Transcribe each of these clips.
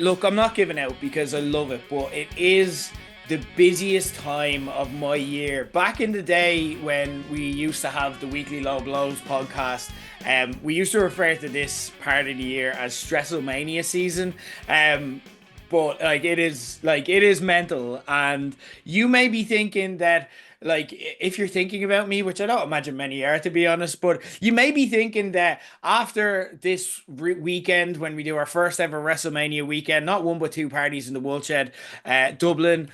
Look, I'm not giving out because I love it, but it is the busiest time of my year. Back in the day when we used to have the weekly Low Blows podcast, we used to refer to this part of the year as WrestleMania season. But it is mental, and you may be thinking that, like, if you're thinking about me, which I don't imagine many are, to be honest, but you may be thinking that after this weekend, when we do our first ever WrestleMania weekend, not one but two parties in the Woolshed, Dublin,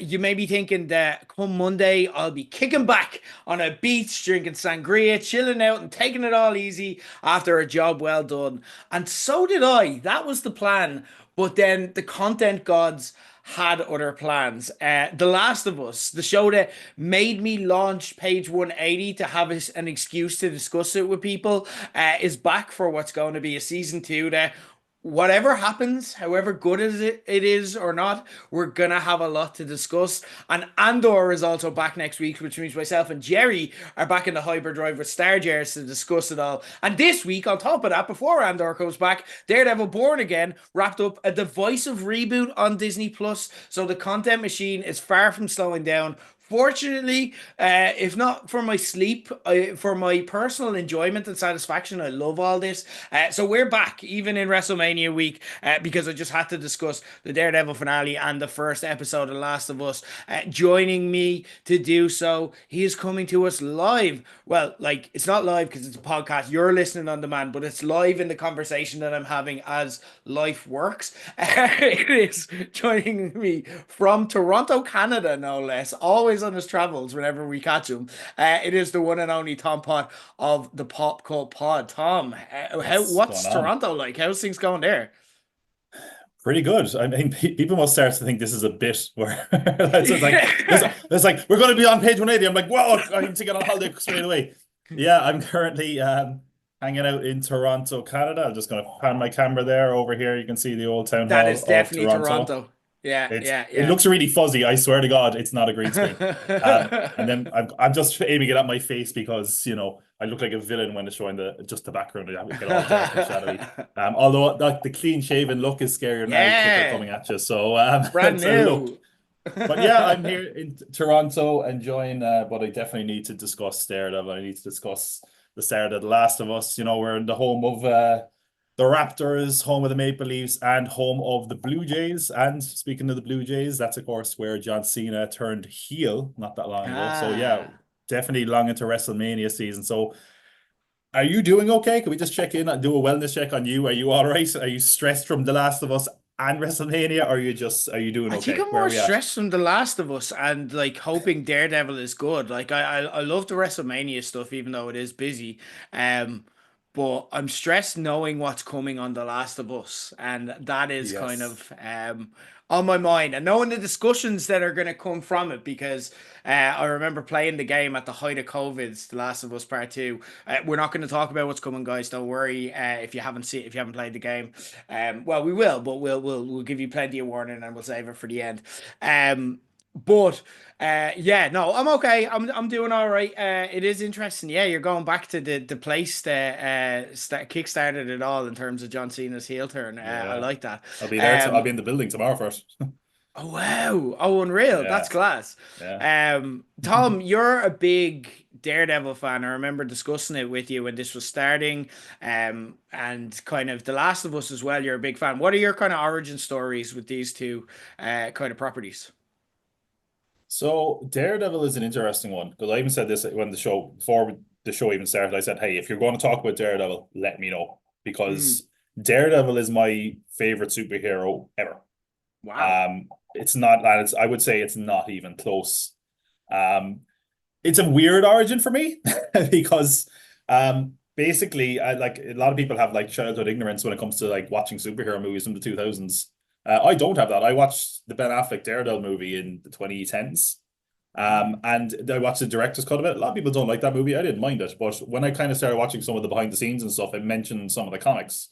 you may be thinking that come Monday I'll be kicking back on a beach, drinking sangria, chilling out and taking it all easy after a job well done. And so did I. That was the plan. But then the content gods had other plans. The Last of Us, the show that made me launch page 180 to have an excuse to discuss it with people, is back for what's going to be a season two that, whatever happens, however good it is or not, we're gonna have a lot to discuss. And Andor is also back next week, which means myself and Jerry are back in the hyperdrive with Star Jers to discuss it all. And this week, on top of that, before Andor comes back, Daredevil Born Again wrapped up a divisive reboot on Disney Plus. So the content machine is far from slowing down. Fortunately, if not for my sleep, for my personal enjoyment and satisfaction, I love all this. So we're back, even in WrestleMania week, because I just had to discuss the Daredevil finale and the first episode of Last of Us. Joining me to do so, he is coming to us live. Well, like, it's not live because it's a podcast. You're listening on demand, but it's live in the conversation that I'm having as life works. It is joining me from Toronto, Canada, no less. Always on his travels whenever we catch him. It is the one and only Tom Pot of the Pop Cult Pod. Tom, what's Going on? Toronto like? How's things going there? Pretty good. I mean, people must start to think this is a bit where it's like Yeah. it's like we're going to be on page 180. I'm like, whoa, I need to get on holiday straight away. Yeah, I'm currently hanging out in Toronto, Canada. I'm just going to pan my camera there. Over here, you can see the old town That hall is of definitely Toronto. Toronto. Yeah, yeah, It looks really fuzzy. I swear to God, it's not a green screen. And yeah. then I'm just aiming it at my face because I look like a villain when it's showing the background. I get all dark and shadowy. Although the clean shaven look is scarier now, kicker Yeah, coming at you. So brand it's a look. new. But yeah, I'm here in Toronto enjoying. But I definitely need to discuss Daredevil. I need to discuss the start of The Last of Us. We're in the home of the Raptors, home of the Maple Leafs, and home of the Blue Jays. And speaking of the Blue Jays, that's of course where John Cena turned heel not that long ago. So yeah, Ah. definitely long into WrestleMania season. So are you doing okay? Can we just check in and do a wellness check on you? Are you all right? Are you stressed from The Last of Us and WrestleMania? Or are you doing I think okay? I'm Where are more we at? stressed from The Last of Us and, like, hoping Daredevil is good. Like, I love the WrestleMania stuff, even though it is busy. Um, but I'm stressed knowing what's coming on The Last of Us, and that is kind Yes. of on my mind, and knowing the discussions that are going to come from it. Because I remember playing the game at the height of COVID's The Last of Us Part Two. We're not going to talk about what's coming, guys. Don't worry. If you haven't played the game. Well, we will, but we'll give you plenty of warning, and we'll save it for the end. But yeah, no, I'm okay. I'm doing all right. It is interesting. Yeah, you're going back to the place that kickstarted it all in terms of John Cena's heel turn. I Yeah. like that. I'll be there. I'll be Um, in the building tomorrow first. oh wow, oh unreal. That's Yeah. class. Yeah. Tom, you're a big Daredevil fan. I remember discussing it with you when this was starting. And kind of The Last of Us as well. You're a big fan. What are your kind of origin stories with these two kind of properties? So Daredevil is an interesting one because I even said this when before the show even started. I said, "Hey, if you're going to talk about Daredevil, let me know Mm, because Daredevil is my favorite superhero ever." wow. It's not that I would say it's not even close. Um, it's a weird origin for me because basically, I like a lot of people have like childhood ignorance when it comes to like watching superhero movies from the 2000s. I don't have that. I watched the Ben Affleck Daredevil movie in the 2010s. And I watched the director's cut of it. A lot of people don't like that movie. I didn't mind it, but when I kind of started watching some of the behind the scenes and stuff, it mentioned some of the comics.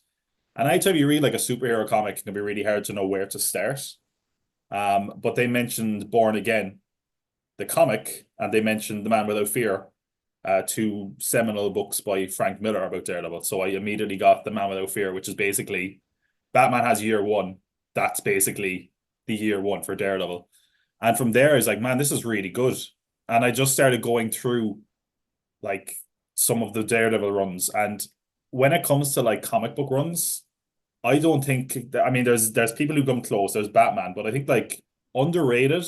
And anytime you read like a superhero comic, it can be really hard to know where to start. But they mentioned Born Again, the comic, and they mentioned The Man Without Fear, two seminal books by Frank Miller about Daredevil. So I immediately got The Man Without Fear, which is basically Batman has year one. that's basically the year one for Daredevil. And from there, I was like, man, this is really good. And I just started going through like some of the Daredevil runs. And when it comes to like comic book runs, I don't think I mean there's people who come close. There's Batman, but I think like underrated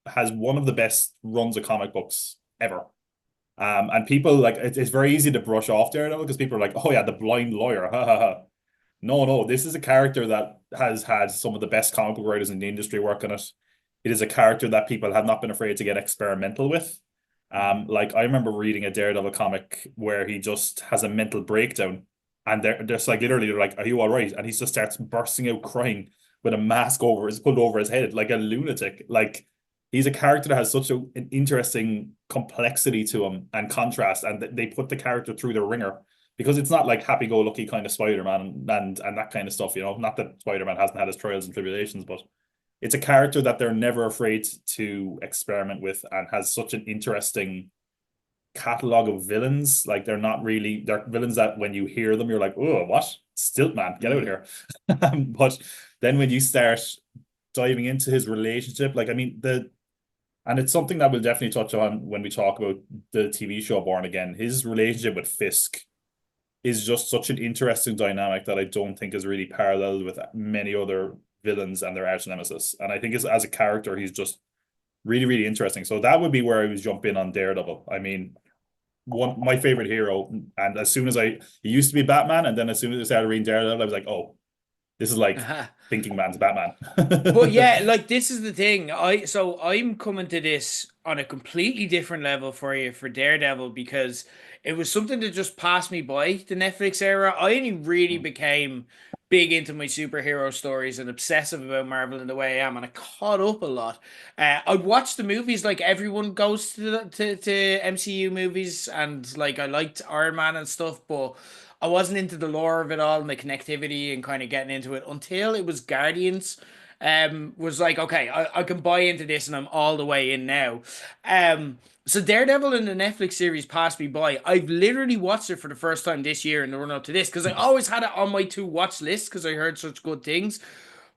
has one of the best runs of comic books ever. And people like it's very easy to brush off Daredevil because people are like, oh yeah, the blind lawyer. Ha ha ha. No, no, this is a character that has had some of the best comic book writers in the industry work on it. It is a character that people have not been afraid to get experimental with. Like I remember reading a Daredevil comic where he just has a mental breakdown, and they're just like literally they're like, "Are you all right?" And he just starts bursting out crying with a mask pulled over his head like a lunatic. Like he's a character that has such an interesting complexity to him and contrast, and they put the character through the ringer because it's not like happy-go-lucky kind of Spider-Man and that kind of stuff, you know. Not that Spider-Man hasn't had his trials and tribulations, but it's a character that they're never afraid to experiment with and has such an interesting catalog of villains. Like they're villains that when you hear them, you're like, oh, what? Stilt man, get out of Mm. here. But then when you start diving into his relationship, like I mean, and it's something that we'll definitely touch on when we talk about the TV show Born Again. His relationship with Fisk is just such an interesting dynamic that I don't think is really paralleled with many other villains and their arch nemesis. And I think as a character, he's just really, really interesting. So that would be where I was jump in on Daredevil. I mean, one my favorite hero. And as soon as he used to be Batman, and then as soon as I started reading Daredevil, I was like, oh, this is like thinking man's Batman. But yeah, like this is the thing. I'm coming to this on a completely different level for you for Daredevil because it was something that just passed me by the Netflix era. I only really became big into my superhero stories and obsessive about Marvel in the way I am, and I caught up a lot. I watched the movies like everyone goes to MCU movies, and like I liked Iron Man and stuff, but I wasn't into the lore of it all and the connectivity and kind of getting into it until it was Guardians. Was like, okay, I can buy into this and I'm all the way in now. So Daredevil in the Netflix series passed me by. I've literally watched it for the first time this year in the run up to this because I always had it on my to watch list because I heard such good things.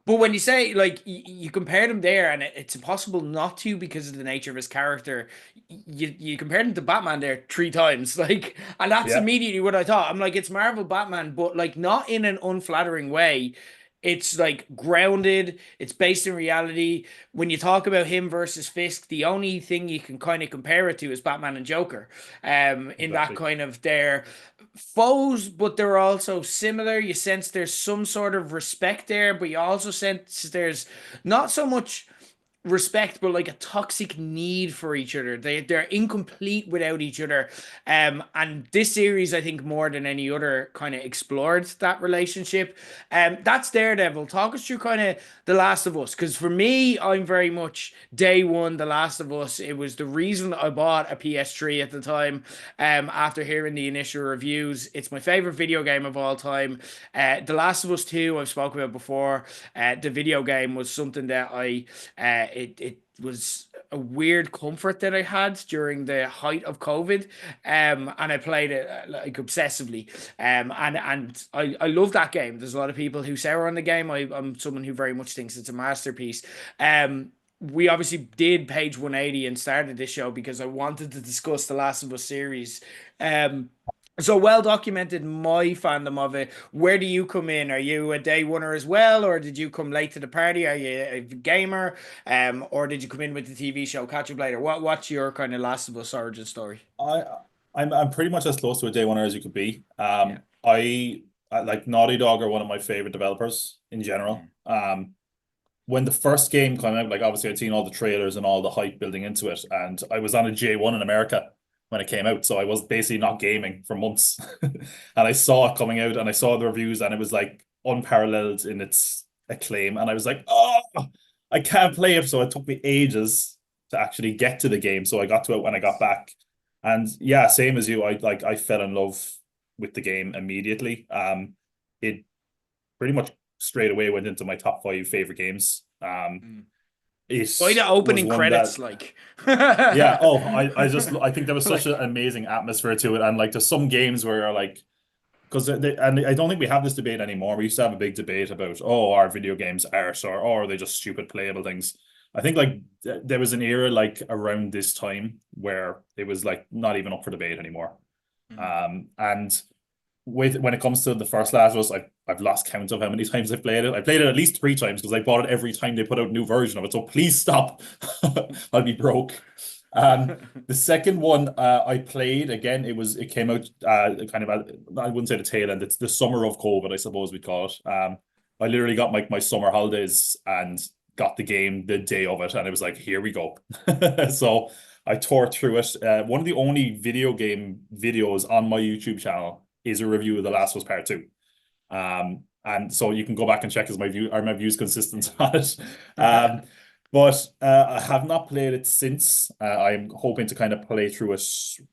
But when you say like you compare them there, and it's impossible not to because of the nature of his character. You compared him to Batman there three times, like, and that's Yeah, immediately what I thought. I'm like, it's Marvel Batman, but like not in an unflattering way. It's like grounded. It's based in reality. When you talk about him versus Fisk, the only thing you can kind of compare it to is Batman and Joker. In that exactly. kind of their foes, but they're also similar. You sense there's some sort of respect there, but you also sense there's not so much respect, but like a toxic need for each other. They're incomplete without each other. And this series, I think, more than any other, kind of explored that relationship. That's Daredevil. Talk us through kind of The Last of Us, because for me, I'm very much day one The Last of Us. It was the reason I bought a PS3 at the time. After hearing the initial reviews, it's my favorite video game of all time. The Last of Us 2, I've spoken about before. The video game was something that it was a weird comfort that I had during the height of COVID, and I played it like obsessively, and I love that game. There's a lot of people who sour on the game. I'm someone who very much thinks it's a masterpiece. We obviously did page 180 and started this show because I wanted to discuss the Last of Us series. Um, so well documented my fandom of it. Where do you come in? Are you a day oneer as well, or did you come late to the party? Are you a gamer, or did you come in with the TV show Catch Up Later? What's your kind of Last of Us origin story? I I'm pretty much as close to a day one as you could be. Yeah. I like Naughty Dog are one of my favorite developers in general. When the first game came out, like obviously I'd seen all the trailers and all the hype building into it, and I was on a J1 in America when it came out, so I was basically not gaming for months. And I saw it coming out and I saw the reviews and it was like unparalleled in its acclaim. And I was like, oh, I can't play it. So it took me ages to actually get to the game. So I got to it when I got back. And yeah, same as you, I fell in love with the game immediately. It pretty much straight away went into my top five favorite games. Mm. It By the was opening one that, credits, like. yeah. Oh, I think there was such Like, an amazing atmosphere to it, and like there's some games where you're like, because and I don't think we have this debate anymore. We used to have a big debate about, oh, are video games art, or oh, are they just stupid playable things? I think like there was an era like around this time where it was like not even up for debate anymore. And when it comes to the first Last of Us, I've lost count of how many times I've played it. I played it at least 3 times because I bought it every time they put out a new version of it. So please stop. I'll be broke. The second one I played again, it came out kind of I wouldn't say the tail end. It's the summer of COVID, I suppose we'd call it. I literally got my summer holidays and got the game the day of it, and it was like, here we go. So I tore through it. One of the only video game videos on my YouTube channel is a review of The Last of Us Part 2. And so you can go back and check as my views consistent on it. But I have not played it since. I'm hoping to kind of play through it,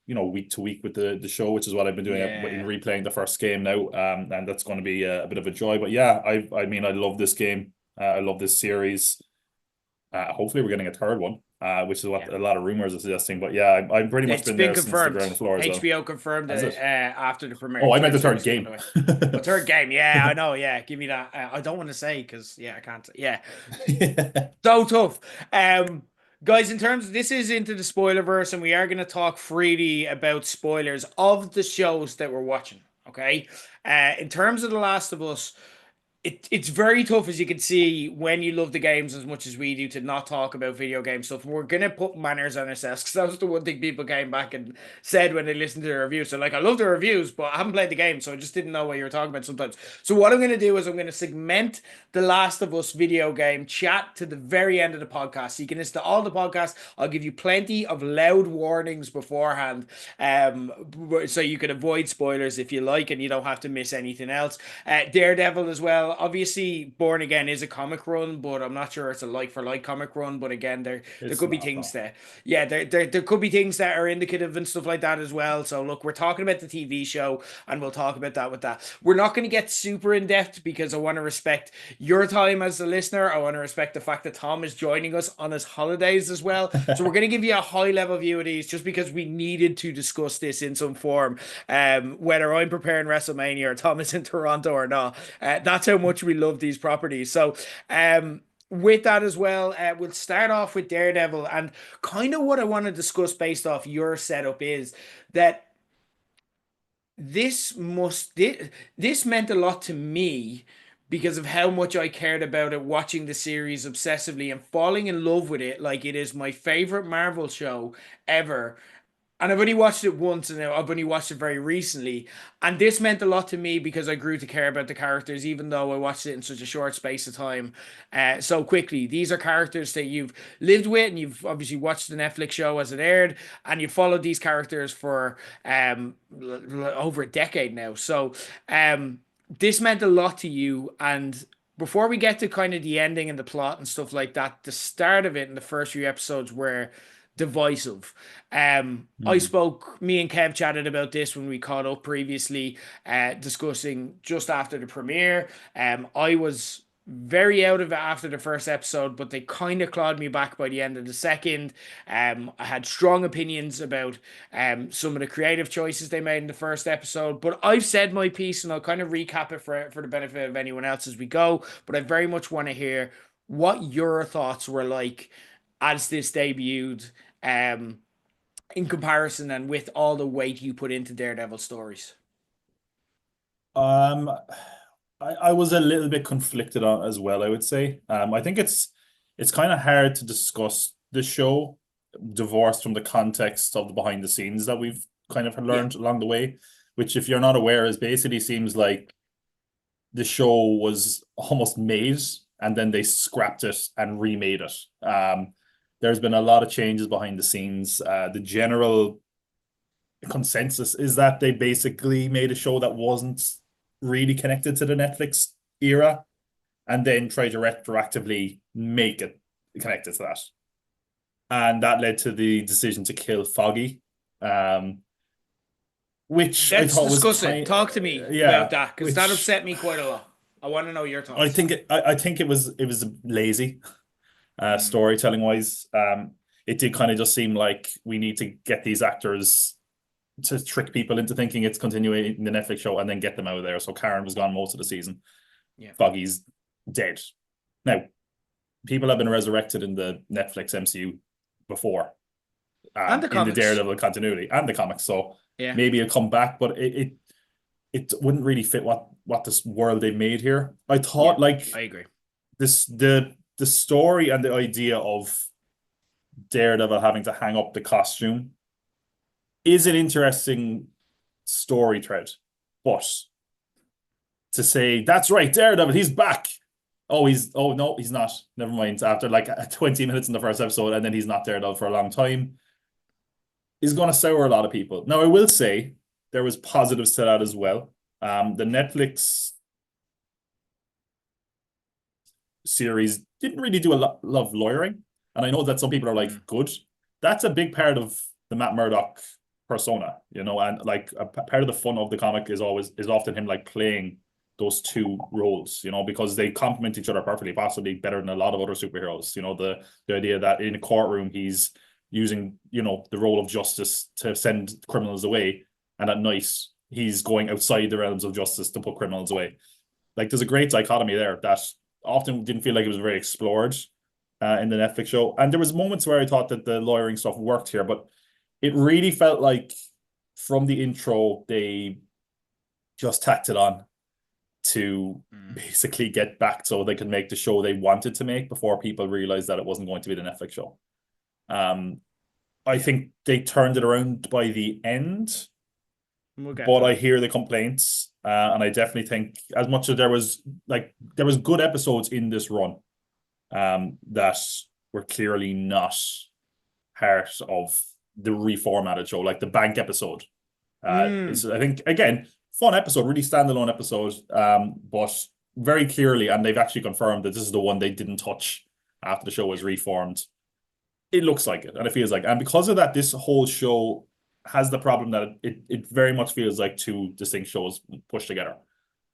week to week with the show, which is what I've been doing in replaying the first game now. And that's going to be a bit of a joy. But yeah, I mean, I love this game. I love this series. Hopefully we're getting a third one, which is what a lot of rumors are suggesting. But yeah, I'm pretty much been there confirmed. since the ground floor as well. HBO confirmed it after the premiere. Oh, I meant the third game. The third game, yeah, I know. Yeah, give me that. I don't want to say because I can't. Yeah, so tough. Guys, in terms of this is into the spoilerverse, and we are going to talk freely about spoilers of the shows that we're watching. Okay, in terms of The Last of Us. It's very tough, as you can see, when you love the games as much as we do, to not talk about video game stuff. We're going to put manners on ourselves, because that was the one thing people came back and said when they listened to the reviews. So, like, I love the reviews, but I haven't played the game, so I just didn't know what you were talking about sometimes. So what I'm going to do is I'm going to segment the Last of Us video game chat to the very end of the podcast. So you can listen to all the podcasts. I'll give you plenty of loud warnings beforehand, so you can avoid spoilers if you like, and you don't have to miss anything else. Daredevil as well. Obviously, Born Again is a comic run, but I'm not sure it's a like-for-like comic run. But again, there could be things that, there could be things that are indicative and stuff like that as well. So look, we're talking about the TV show, and we'll talk about that with that. We're not going to get super in-depth because I want to respect your time as a listener. I want to respect the fact that Tom is joining us on his holidays as well. So we're going to give you a high-level view of these just because we needed to discuss this in some form, whether I'm preparing WrestleMania or Tom is in Toronto or not. That's how much we love these properties. So with that as well, we'll start off with Daredevil, and kind of what I want to discuss based off your setup is that this meant a lot to me because of how much I cared about it, watching the series obsessively and falling in love with it like it is my favorite Marvel show ever. And I've only watched it once, and I've only watched it very recently. And this meant a lot to me because I grew to care about the characters, even though I watched it in such a short space of time, so quickly. These are characters that you've lived with, and you've obviously watched the Netflix show as it aired, and you've followed these characters for over a decade now. So this meant a lot to you. And before we get to kind of the ending and the plot and stuff like that, the start of it in the first few episodes were divisive. Me and Kev chatted about this when we caught up previously, discussing just after the premiere. I was very out of it after the first episode, but they kind of clawed me back by the end of the second. I had strong opinions about some of the creative choices they made in the first episode, but I've said my piece, and I'll kind of recap it for the benefit of anyone else as we go. But I very much want to hear what your thoughts were like as this debuted, in comparison and with all the weight you put into Daredevil stories. I was a little bit conflicted on as well, I would say. I think it's kind of hard to discuss the show divorced from the context of the behind the scenes that we've kind of learned along the way, which, if you're not aware, is basically seems like the show was almost made and then they scrapped it and remade it. There's been a lot of changes behind the scenes. The general consensus is that they basically made a show that wasn't really connected to the Netflix era and then tried to retroactively make it connected to that. And that led to the decision to kill Foggy, which I thought was discuss it. Talk to me about that, because that upset me quite a lot. I want to know your thoughts. I think it was lazy. Storytelling wise, it did kind of just seem like we need to get these actors to trick people into thinking it's continuing the Netflix show and then get them out of there. So Karen was gone most of the season. Yeah. Foggy's dead. Now, people have been resurrected in the Netflix MCU before, And the in the comics. Daredevil continuity and the comics. So Yeah. maybe it'll come back, but it wouldn't really fit what this world they made here. I Yeah. thought like I agree. the story and the idea of Daredevil having to hang up the costume is an interesting story thread, but to say that's right, Daredevil, he's back. Oh no, he's not. Never mind. After like 20 minutes in the first episode, and then he's not Daredevil for a long time, is going to sour a lot of people. Now, I will say there was positives to that as well. The Netflix series didn't really do a lot of lawyering, and I know that some people are like, good. That's a big part of the Matt Murdock persona, and like a part of the fun of the comic is often him like playing those two roles, because they complement each other perfectly, possibly better than a lot of other superheroes. The idea that in a courtroom he's using, the role of justice to send criminals away, and at night he's going outside the realms of justice to put criminals away. Like there's a great dichotomy there that often didn't feel like it was very explored in the Netflix show. And there was moments where I thought that the lawyering stuff worked here, but it really felt like from the intro they just tacked it on to basically get back so they could make the show they wanted to make before people realized that it wasn't going to be the Netflix show. I think they turned it around by the end, but I hear the complaints, and I definitely think as much as there was good episodes in this run, that were clearly not part of the reformatted show, like the bank episode. It's, I think, again, fun episode, really standalone episode, but very clearly, and they've actually confirmed that this is the one they didn't touch after the show was reformed. It looks like it, and it feels like, and because of that, this whole show has the problem that it very much feels like two distinct shows pushed together.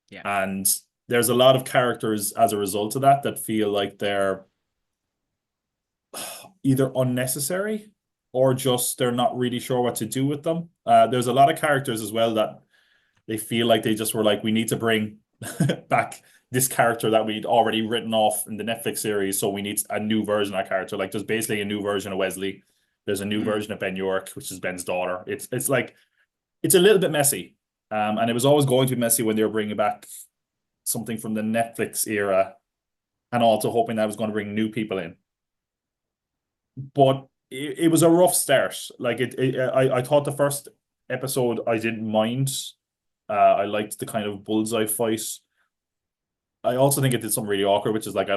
Yeah. And there's a lot of characters as a result of that feel like they're either unnecessary or just they're not really sure what to do with them. There's a lot of characters as well that they feel like they just were like, we need to bring back this character that we'd already written off in the Netflix series, so we need a new version of that character. Like there's basically a new version of Wesley. There's a new version of Ben York, which is Ben's daughter. It's like, it's a little bit messy. And it was always going to be messy when they were bringing back something from the Netflix era and also hoping that was going to bring new people in. But it was a rough start. Like I thought the first episode I didn't mind. I liked the kind of bullseye fight. I also think it did something really awkward, which is like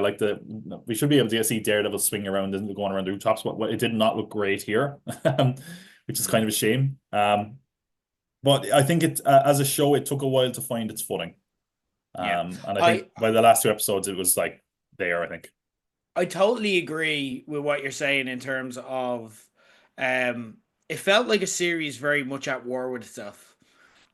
we should be able to see Daredevil swing around and going around the rooftops, but it did not look great here, which is kind of a shame. But I think it as a show, it took a while to find its footing. And I think by the last two episodes, it was like there, I think. I totally agree with what you're saying in terms of it felt like a series very much at war with itself.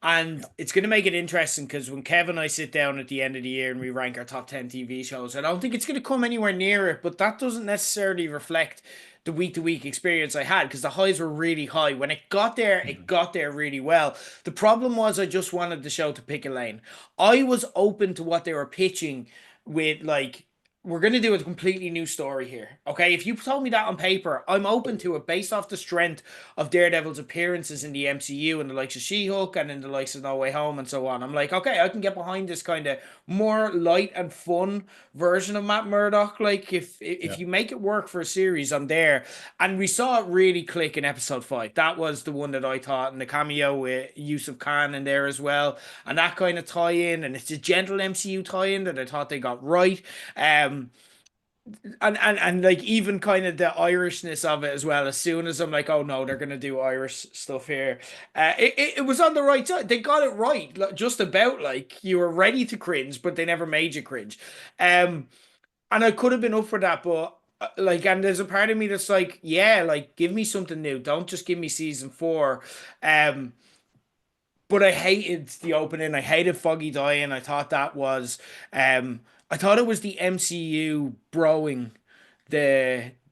And it's going to make it interesting because when Kev and I sit down at the end of the year and we rank our top 10 TV shows, I don't think it's going to come anywhere near it, but that doesn't necessarily reflect the week to week experience I had because the highs were really high. When it got there, it got there really well. The problem was I just wanted the show to pick a lane. I was open to what they were pitching with like, we're going to do a completely new story here. Okay. If you told me that on paper, I'm open to it based off the strength of Daredevil's appearances in the MCU and the likes of She-Hulk and in the likes of No Way Home and so on. I'm like, okay, I can get behind this kind of more light and fun version of Matt Murdock. Like if you make it work for a series, I'm there. And we saw it really click in episode 5. That was the one that I thought, and the cameo with Yusuf Khan in there as well. And that kind of tie-in, and it's a gentle MCU tie-in that I thought they got right. And like even kind of the Irishness of it as well. As soon as I'm like, oh no, they're gonna do Irish stuff here, it was on the right side. They got it right, just about. Like you were ready to cringe, but they never made you cringe. And I could have been up for that, but like, and there's a part of me that's like, yeah, like give me something new. Don't just give me season 4. But I hated the opening. I hated Foggy dying. I thought that was I thought it was the MCU broing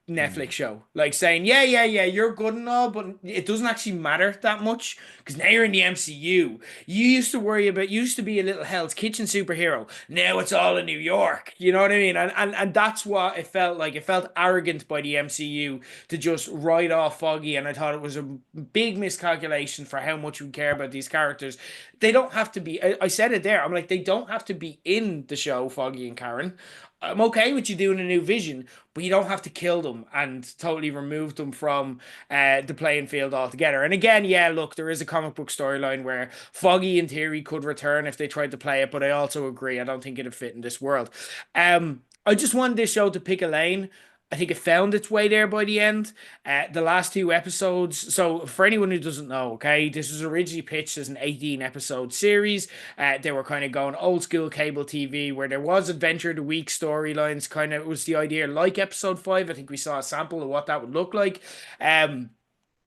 Netflix show. Like saying, yeah, you're good and all, but it doesn't actually matter that much because now you're in the MCU. You used to worry about, you used to be a little Hell's Kitchen superhero. Now it's all in New York. You know what I mean? And that's what it felt like. It felt arrogant by the MCU to just write off Foggy, and I thought it was a big miscalculation for how much we care about these characters. They don't have to be, I said it there. I'm like, they don't have to be in the show, Foggy and Karen. I'm okay with you doing a new vision, but you don't have to kill them and totally remove them from the playing field altogether. And again, yeah, look, there is a comic book storyline where Foggy, in theory, could return if they tried to play it, but I also agree, I don't think it'd fit in this world. I just wanted this show to pick a lane. I think it found its way there by the end. The last two episodes. So, for anyone who doesn't know, okay, this was originally pitched as an 18 episode series. They were kind of going old school cable TV where there was Adventure of the Week storylines. Kind of was the idea like episode 5. I think we saw a sample of what that would look like. And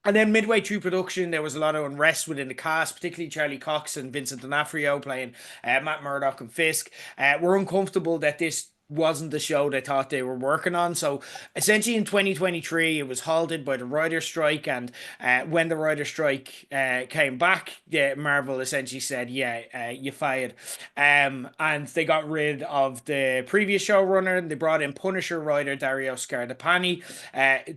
then midway through production, there was a lot of unrest within the cast, particularly Charlie Cox and Vincent D'Onofrio playing Matt Murdock and Fisk. Were uncomfortable that this wasn't the show they thought they were working on. So essentially in 2023, it was halted by the writer's strike. And when the writer's strike came back, yeah, Marvel essentially said, yeah, you fired. And they got rid of the previous showrunner. They brought in Punisher writer Dario Scardapani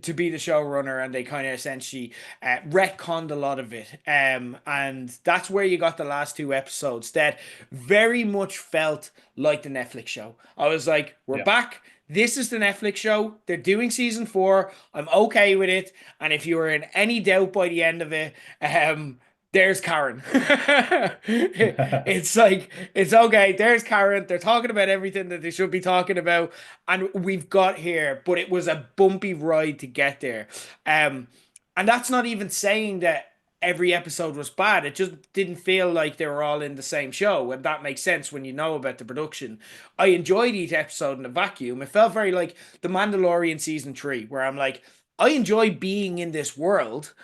to be the showrunner. And they kind of essentially retconned a lot of it. And that's where you got the last two episodes that very much felt like the Netflix show. I was like, we're back. This is the Netflix show. They're doing season 4. I'm okay with it. And if you were in any doubt by the end of it, there's Karen. It's like, it's okay. There's Karen. They're talking about everything that they should be talking about. And we've got here, but it was a bumpy ride to get there. And that's not even saying that every episode was bad. It just didn't feel like they were all in the same show, and that makes sense when you know about the production. I enjoyed each episode in a vacuum. It felt very like The Mandalorian season 3, where I'm like, I enjoy being in this world,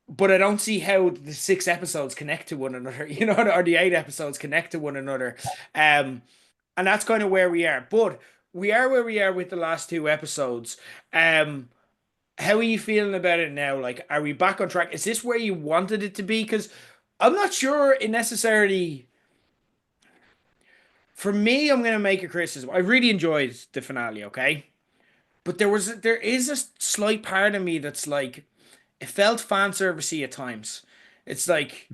but I don't see how the 6 episodes connect to one another, you know, or the 8 episodes connect to one another. And that's kind of where we are. But we are where we are with the last 2 episodes. How are you feeling about it now? Like, are we back on track? Is this where you wanted it to be? Because I'm not sure it necessarily. For me, I'm going to make a criticism. I really enjoyed the finale, okay? But there is a slight part of me that's like, it felt fan servicey at times. It's like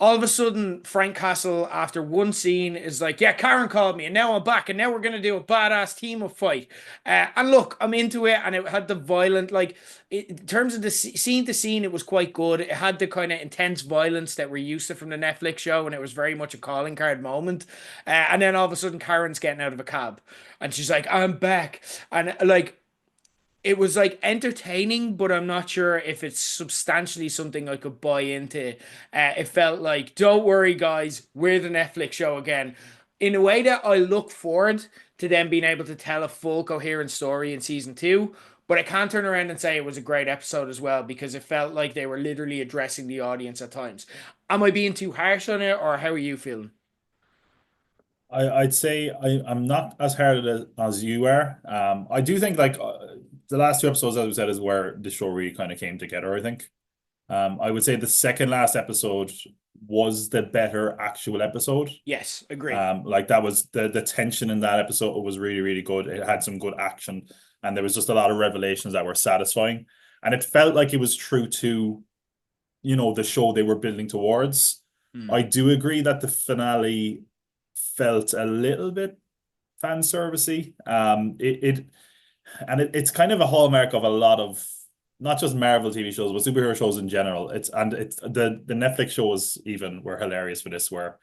all of a sudden Frank Castle after one scene is like, yeah, Karen called me and now I'm back and now we're gonna do a badass team up fight. And look, I'm into it, and it had the violent, like in terms of the scene to scene, it was quite good. It had the kind of intense violence that we're used to from the Netflix show, and it was very much a calling card moment. And then all of a sudden Karen's getting out of a cab and she's like, I'm back, and like it was like entertaining, but I'm not sure if it's substantially something I could buy into. It felt like, don't worry, guys, we're the Netflix show again. In a way that I look forward to them being able to tell a full coherent story in season 2, but I can't turn around and say it was a great episode as well because it felt like they were literally addressing the audience at times. Am I being too harsh on it, or how are you feeling? I'd say I'm not as hard as you are. I do think like the last 2 episodes, as we said, is where the show really kind of came together, I think. I would say the second last episode was the better actual episode. Yes, agree. Like that was the tension in that episode was really, really good. It had some good action, and there was just a lot of revelations that were satisfying. And it felt like it was true to, the show they were building towards. I do agree that the finale felt a little bit fan servicey. It's kind of a hallmark of a lot of not just Marvel TV shows, but superhero shows in general. It's the Netflix shows even were hilarious for this, where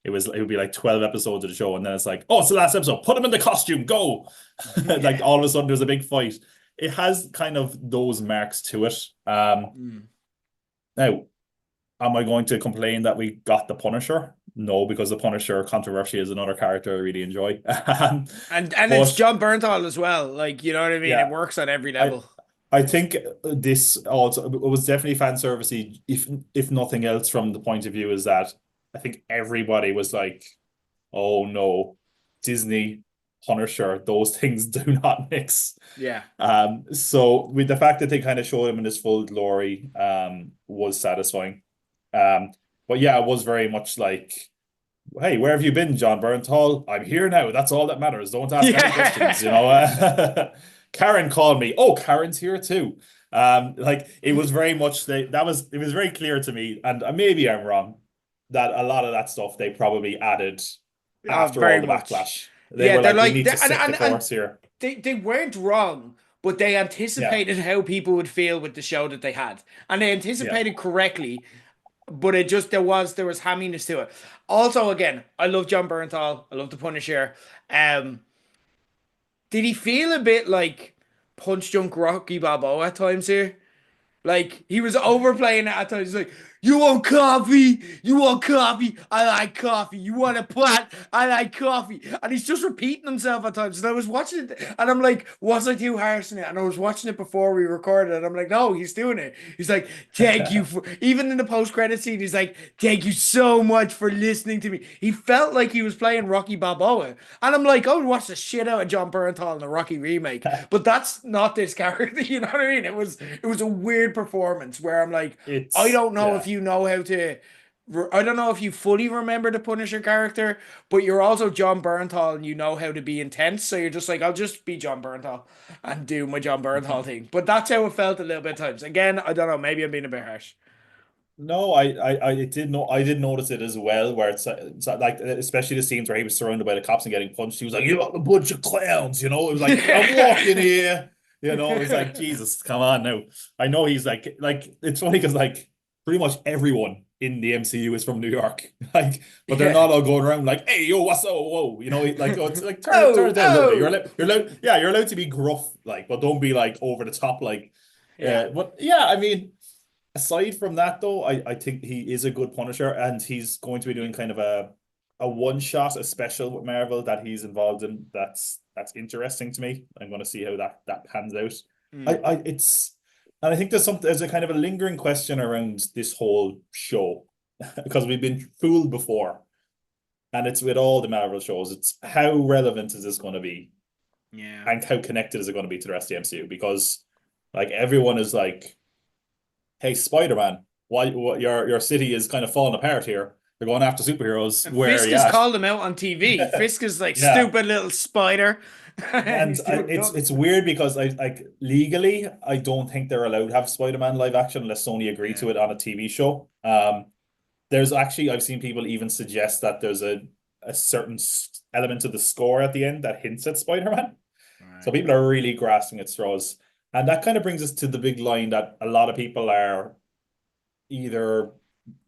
it would be like 12 episodes of the show, and then it's like, oh, it's the last episode, put him in the costume, go. Like all of a sudden there's a big fight. It has kind of those marks to it. Now, am I going to complain that we got the Punisher? No, because the Punisher controversy is another character I really enjoy. And it's John Bernthal as well. Like, you know what I mean? Yeah, It works on every I level. I think this also it was definitely fan servicey, if nothing else, from the point of view is that I think everybody was like, oh no, Disney, Punisher, those things do not mix. Yeah. So with the fact that they kind of showed him in his full glory, was satisfying. But yeah, it was very much like, hey, where have you been, John Bernthal? I'm here now. That's all that matters. Don't ask any questions, you Yeah. know. Karen called me. Oh, Karen's here too. Like it was very much it was very clear to me, and maybe I'm wrong, that a lot of that stuff they probably added Oh, after all very the much. backlash. They Yeah, were they're like, we like need to set the and course here. they weren't wrong, but they Yeah, anticipated how people would feel with the show that they had. And they yeah. anticipated correctly, but it just there was hamminess to it. Also, again, I love John Bernthal. I love the Punisher. Um, did he feel a bit like Punch Drunk Rocky Balboa at times here? Like he was overplaying it at times. He's like, "You want coffee? You want coffee? I like coffee. You want a plat? I like coffee." And he's just repeating himself at times. And I was watching it, and I'm like, "Was I too harsh in it?" And I was watching it before we recorded, and I'm like, "No, he's doing it." He's like, "Thank you for," even in the post-credit scene, he's like, "Thank you so much for listening to me." He felt like he was playing Rocky Balboa, and I'm like, "I would watch the shit out of John Bernthal in the Rocky remake," but that's not this character. You know what I mean? It was a weird performance where I'm like, I It's don't know if yeah. you know how to. I don't know if you fully remember the Punisher character, but you're also John Bernthal and you know how to be intense. So you're just like, I'll just be John Bernthal and do my John Bernthal thing. But that's how it felt a little bit at times. Again, I don't know. Maybe I'm being a bit harsh. No, I did know I did notice it as well, where it's like especially the scenes where he was surrounded by the cops and getting punched. He was like, "You are a bunch of clowns," you know. It was like, "I'm walking here," you know. It was like, Jesus, come on now. I know he's like it's funny because like pretty much everyone in the MCU is from New York, like, but they're Yeah. not all going around like, "Hey, yo, what's up?" Whoa, you know, like, oh, it's like turn Oh, it down a little bit. oh. You're allowed, yeah, you're allowed to be gruff, like, but don't be like over the top, like. Yeah. But yeah, I mean aside from that, though, I think he is a good Punisher, and he's going to be doing kind of a one shot, a special with Marvel that he's involved in. That's interesting to me. I'm going to see how that pans out. Mm. It's and I think there's a kind of a lingering question around this whole show because we've been fooled before, and it's with all the Marvel shows. It's how relevant is this going to be, Yeah. and how connected is it going to be to the rest of the MCU? Because like everyone is like, hey, Spider-Man, why your city is kind of falling apart here. They're going after superheroes. And Where are Fisk you has at? called him out on TV. Fisk is like Yeah. stupid little spider. And And he's doing it's nothing. it's weird because I like legally I don't think they're allowed to have Spider-Man live action unless Sony agree Yeah. to it on a TV show. There's actually I've seen people even suggest that there's a certain element of the score at the end that hints at Spider-Man. So Right. people are really grasping at straws. And that kind of brings us to the big line that a lot of people are either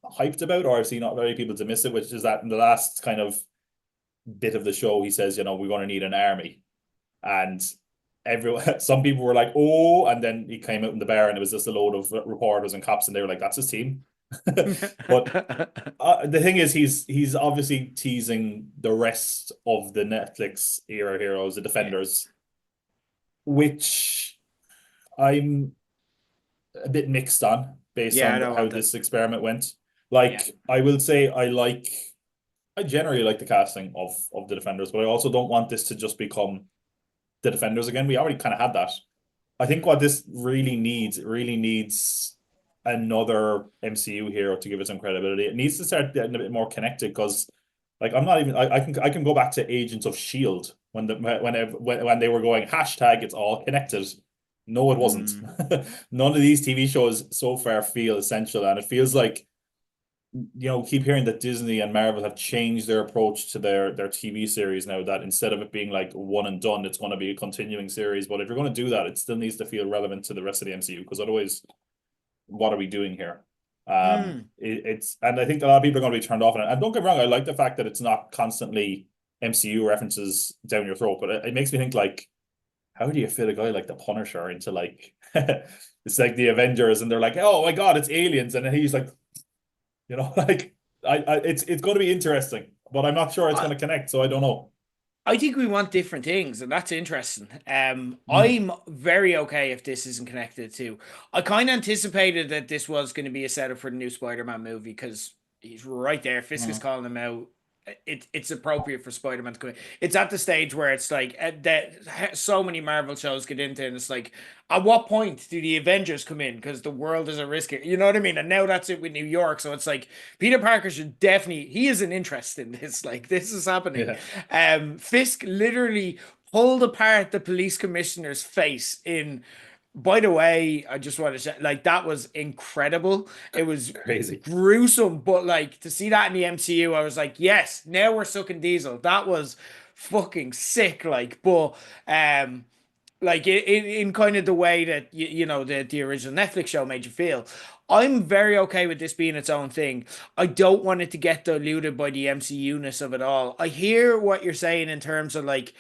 hyped about or I've seen not very people to miss it, which is that in the last kind of bit of the show, he says, you know, we're going to need an army. And everyone, some people were like, oh, and then he came out in the bar and it was just a load of reporters and cops, and they were like, that's his team. But the thing is, he's obviously teasing the rest of the Netflix era heroes, the Yeah. Defenders, which I'm a bit mixed on based Yeah, I on don't how want it. this experiment went. Yeah. Like, I will say I generally like the casting of the Defenders, but I also don't want this to just become the Defenders again. We already kind of had that. I think Mm. what this really needs another MCU hero to give it some credibility. It needs to start getting a bit more connected because, like, I'm not even. I can go back to Agents of Shield when they were going hashtag it's all connected. No, it wasn't. Mm. None of these TV shows so far feel essential, and it feels like keep hearing that Disney and Marvel have changed their approach to their TV series now, that instead of it being like one and done, it's going to be a continuing series. But if you're going to do that, it still needs to feel relevant to the rest of the MCU, because otherwise, what are we doing here? Mm. It's and I think a lot of people are going to be turned off on it. And don't get me wrong, I like the fact that it's not constantly MCU references down your throat, but it makes me think like, how do you fit a guy like the Punisher into like it's like the Avengers, and they're like, oh my God, it's aliens, and then he's like, like it's going to be interesting, but I'm not sure it's I, going to connect, so I don't know. I think we want different things, and that's interesting. Mm. I'm very okay if this isn't connected to. I kind of anticipated that this was going to be a setup for the new Spider-Man movie because he's right there. Fisk is Mm. calling him out. it's appropriate for Spider-Man to come in. It's at the stage where it's like that so many Marvel shows get into, and it's like, at what point do the Avengers come in? Because the world is at risk here. You know what I mean? And now that's it with New York. So it's like Peter Parker should definitely, he is an interest in this. Like this is happening. Yeah, Fisk literally pulled apart the police commissioner's face in. By the way, I just want to say, like, that was incredible. It was crazy. gruesome, but like to see that in the MCU, I was like, yes, now we're sucking Diesel. That was fucking sick. Like, but like in kind of the way that you know the original Netflix show made you feel. I'm very okay with this being its own thing. I don't want it to get diluted by the MCU-ness of it all. I hear what you're saying in terms of like,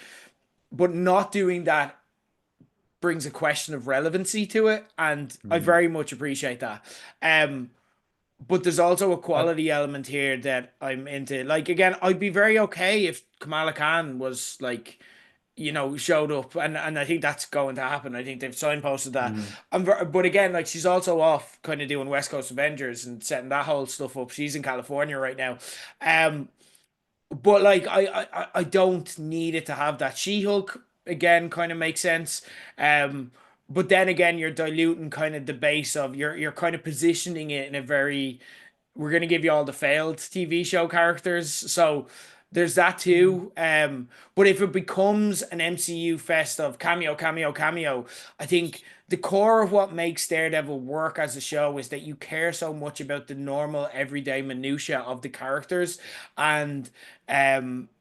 but not doing that brings a question of relevancy to it, and I Mm. very much appreciate that. But there's also a I, quality element here that I'm into. Like again, I'd be very okay if Kamala Khan was like, you know, showed up, and I think that's going to happen. I think they've signposted that. mm, But again, like she's also off kind of doing West Coast Avengers and setting that whole stuff up. She's in California right now. Um, but like I don't need it to have that. She-Hulk again kind of makes sense. But then again, you're diluting kind of the base of you're kind of positioning it in a very, we're gonna give you all the failed TV show characters. So there's that too. But if it becomes an MCU fest of cameo, cameo, cameo, I think the core of what makes Daredevil work as a show is that you care so much about the normal everyday minutia of the characters and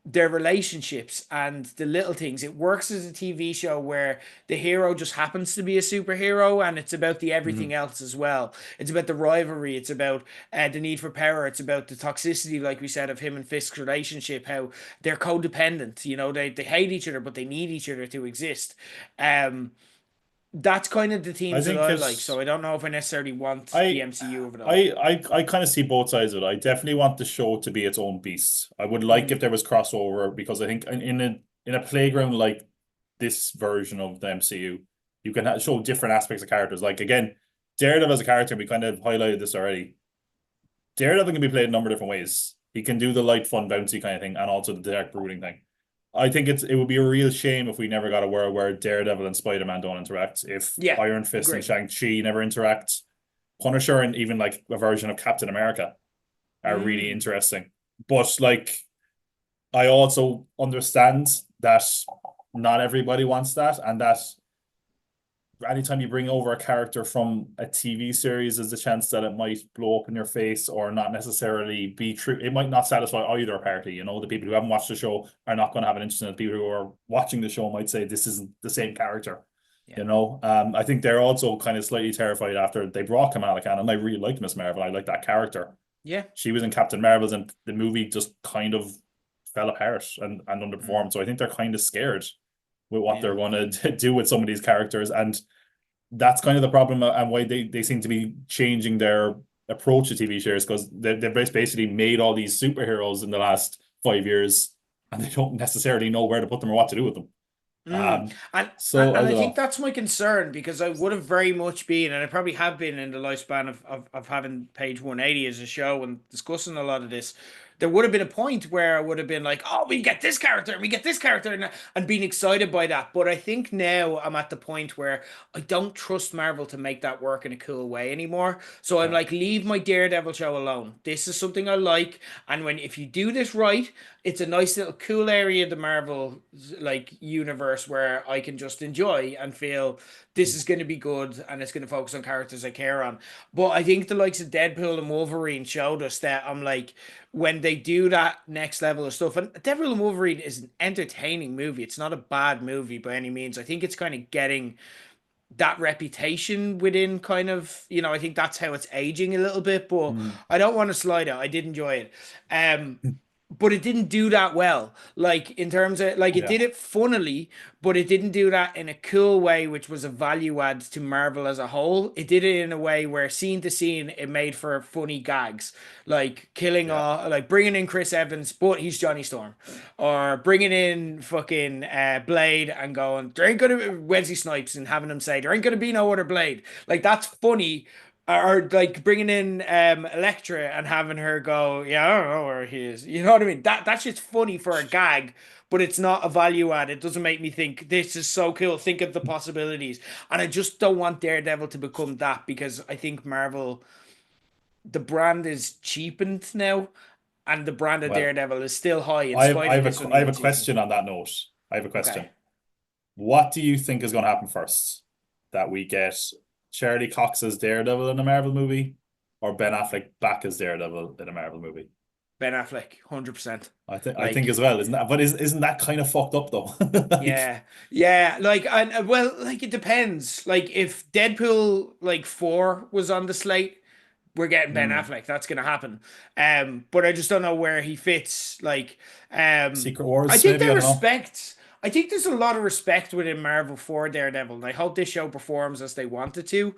their relationships and the little things. It works as a TV show where the hero just happens to be a superhero, and it's about the everything mm. else as well. It's about the rivalry. It's about the need for power. It's about the toxicity, like we said, of him and Fisk's relationship. How they're codependent. You know, they hate each other, but they need each other to exist. Um, that's kind of the I themes that think I like. So it's I don't know if I necessarily want the I MCU of it all. I kind of see both sides of it. I definitely want the show to be its own beast. I would like if Mm, there was crossover because I think in a playground like this version of the MCU, you can show different aspects of characters. Like again, Daredevil as a character, we kind of highlighted this already. Daredevil can be played a number of different ways. He can do the light, fun, bouncy kind of thing, and also the dark, brooding thing. I think it would be a real shame if we never got a world where Daredevil and Spider-Man don't interact. If yeah, Iron Fist and agree. Shang-Chi never interact, Punisher and even like a version of Captain America are really Mm, interesting. But like, I also understand that not everybody wants that, and that anytime you bring over a character from a TV series, there's a chance that it might blow up in your face or not necessarily be true. It might not satisfy either party. You know, the people who haven't watched the show are not going to have an interest in it. The people who are watching the show might say this isn't the same character. yeah, You know, I think they're also kind of slightly terrified after they brought Kamala Khan, and I really liked Miss Marvel. I like that character. yeah. She was in Captain Marvel's, and the movie just kind of fell apart and Mm, underperformed. So I think they're kind of scared with what yeah. they're going to do with some of these characters, and that's kind of the problem and why they seem to be changing their approach to TV shows because they've basically made all these superheroes in the last 5 years and they don't necessarily know where to put them or what to do with them. Mm. So I And I don't think know. that's my concern because I would have very much been, and I probably have been in the lifespan of having Page 180 as a show and discussing a lot of this. There would have been a point where I would have been like, oh, we get this character and we get this character and being excited by that. But I think now I'm at the point where I don't trust Marvel to make that work in a cool way anymore. So I'm Yeah. like, leave my Daredevil show alone. This is something I like. And when if you do this right, it's a nice little cool area of the Marvel like universe where I can just enjoy and feel this is going to be good and it's going to focus on characters I care on. But I think the likes of Deadpool and Wolverine showed us that I'm like when they do that next level of stuff, and Deadpool and Wolverine is an entertaining movie. It's not a bad movie by any means. I think it's kind of getting that reputation within kind of, you know, I think that's how it's aging a little bit, but Mm. I don't want to slide it. I did enjoy it. But it didn't do that well. Like in terms of like it Yeah. did it funnily, but it didn't do that in a cool way, which was a value add to Marvel as a whole. It did it in a way where scene to scene, it made for funny gags, like killing Yeah. off, like bringing in Chris Evans, but he's Johnny Storm, or bringing in fucking Blade and going there ain't gonna be Wesley Snipes and having him say there ain't gonna be no other Blade. Like that's funny or like bringing in Electra and having her go, yeah, I don't know where he is. You know what I mean? That's just funny for a gag, but it's not a value add. It doesn't make me think this is so cool. Think of the possibilities. And I just don't want Daredevil to become that because I think Marvel, the brand is cheapened now, and the brand of Well, Daredevil is still high in spite of this only I have one a season. question on that note. I have a Okay. question. What do you think is going to happen first? That we get Charlie Cox as Daredevil in a Marvel movie, or Ben Affleck back as Daredevil in a Marvel movie? Ben Affleck, 100%. I think Like, as well, isn't that? But isn't that kind of fucked up though? Like, yeah, yeah, like, and well, like it depends. Like, if Deadpool like 4 was on the slate, we're getting Ben mm, Affleck. That's gonna happen. But I just don't know where he fits. Like, Secret I Wars, think maybe. they I don't know. respect. I think there's a lot of respect within Marvel for Daredevil, and I hope this show performs as they wanted to.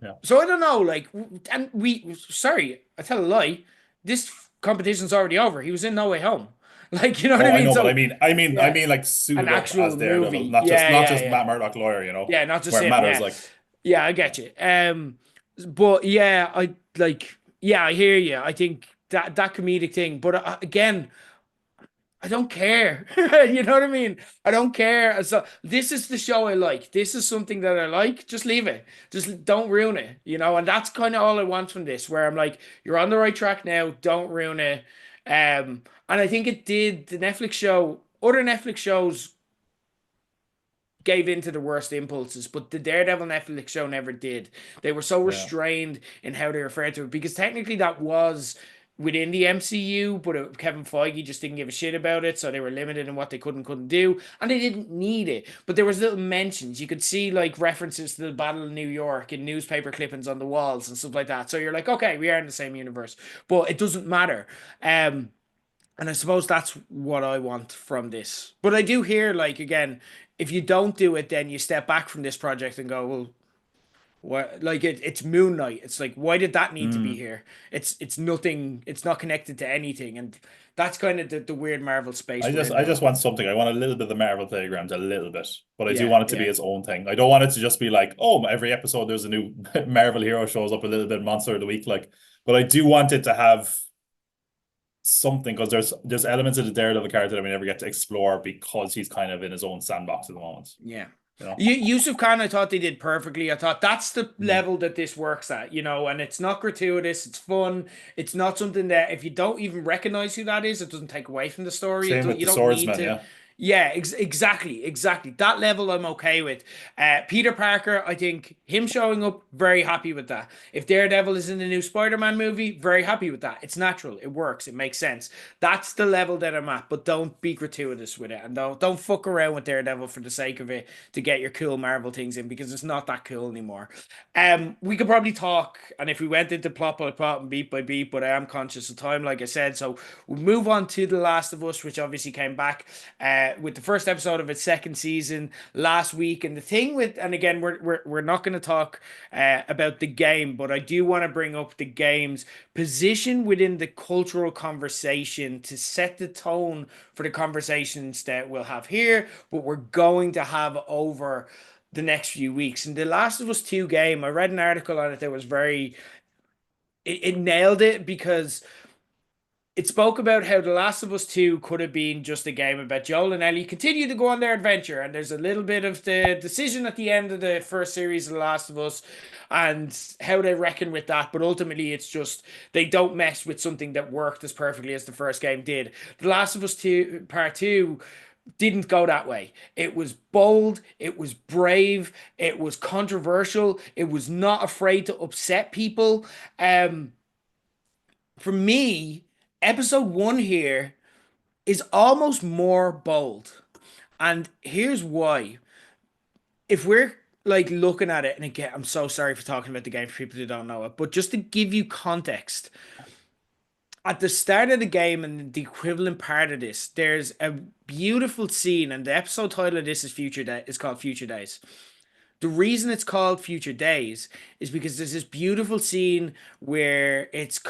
Yeah. So I don't know. Like, and sorry, I tell a lie. This competition's already over. He was in No Way Home. Like, you know what Oh, I I mean? know, but So, I yeah, mean, like an suited up actual as Daredevil, movie. Yeah, not yeah, just yeah. Matt Murdock lawyer, you know, Yeah, not just where it him. matters. Yeah. Like, Yeah, I get you. But yeah, I like, yeah, I hear you. I think that comedic thing, but again, I don't care. You know what I mean? I don't care. So this is the show I like. This is something that I like. Just leave it. Just don't ruin it. You know, and that's kind of all I want from this. Where I'm like, you're on the right track now. Don't ruin it. And I think it did. The Netflix show, other Netflix shows gave in to the worst impulses, but the Daredevil Netflix show never did. They were so yeah, restrained in how they referred to it because technically that was within the MCU, but Kevin Feige just didn't give a shit about it, so they were limited in what they could and couldn't do, and they didn't need it. But there was little mentions. You could see like references to the Battle of New York in newspaper clippings on the walls and stuff like that. So you're like, okay, we are in the same universe, but it doesn't matter. And I suppose that's what I want from this. But I do hear, like, again, if you don't do it, then you step back from this project and go, well, what? Like it's Moon Knight. It's like, why did that need to be mm. here? It's nothing. It's not connected to anything, and that's kind of the weird Marvel space we're in I now. just want something. I want a little bit of the Marvel playground, a little bit, but I do Yeah, want it to be yeah, its own thing. I don't want it to just be like, oh, every episode there's a new Marvel hero shows up, a little bit Monster of the Week, like. But I do want it to have something because there's elements of the Daredevil character that we never get to explore because he's kind of in his own sandbox at the moment. yeah. You know. Yusuf Khan, I thought they did perfectly. I thought that's the Mm. level that this works at, and it's not gratuitous. It's fun. It's not something that if you don't even recognize who that is, it doesn't take away from the story. Same with You the don't need Swordsman, to. yeah. Yeah, exactly, exactly. That level I'm okay with. Peter Parker, I think him showing up, very happy with that. If Daredevil is in the new Spider-Man movie, very happy with that. It's natural. It works. It makes sense. That's the level that I'm at, but don't be gratuitous with it and don't fuck around with Daredevil for the sake of it to get your cool Marvel things in because it's not that cool anymore. We could probably talk, and if we went into plot by plot and beat by beat, but I am conscious of time, like I said, so we'll move on to The Last of Us, which obviously came back with the first episode of its second season last week. And the thing with, and again, we're not going to talk about the game, but I do want to bring up the game's position within the cultural conversation to set the tone for the conversations that we'll have here, but we're going to have over the next few weeks. And The Last of Us 2 game, I read an article on it that was it nailed it because it spoke about how The Last of Us 2 could have been just a game about Joel and Ellie continue to go on their adventure. And there's a little bit of the decision at the end of the first series of The Last of Us and how they reckon with that. But ultimately, it's just they don't mess with something that worked as perfectly as the first game did. The Last of Us 2 Part 2 didn't go that way. It was bold, it was brave, it was controversial, it was not afraid to upset people. For me, episode 1 here is almost more bold. And here's why. If we're like looking at it, and again, I'm so sorry for talking about the game for people who don't know it, but just to give you context, at the start of the game and the equivalent part of this, there's a beautiful scene, and the episode title of this is Future Day is called Future Days. The reason it's called Future Days is because there's this beautiful scene where it's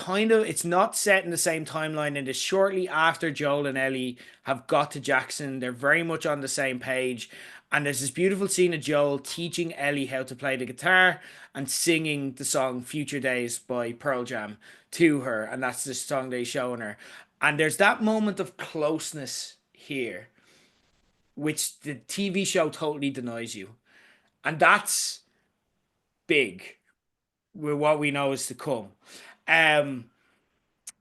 not set in the same timeline and it's shortly after Joel and Ellie have got to Jackson. They're very much on the same page. And there's this beautiful scene of Joel teaching Ellie how to play the guitar and singing the song Future Days by Pearl Jam to her. And that's the song they're showing her. And there's that moment of closeness here, which the TV show totally denies you. And that's big with what we know is to come. Um,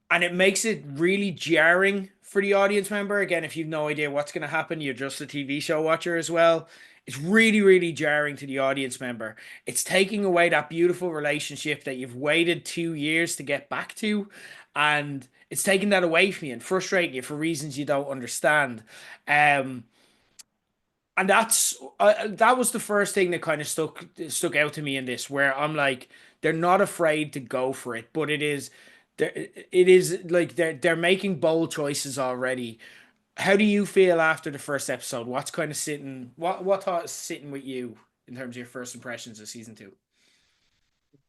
and it makes it really jarring for the audience member. Again, if you've no idea what's going to happen, you're just a TV show watcher as well. It's really, really jarring to the audience member. It's taking away that beautiful relationship that you've waited 2 years to get back to, and it's taking that away from you and frustrating you for reasons you don't understand. Um, and that was the first thing that kind of stuck out to me in this, where I'm like, they're not afraid to go for it, but it is like they're making bold choices already. How do you feel after the first episode? What's kind of sitting? What thought is sitting with you in terms of your first impressions of season two?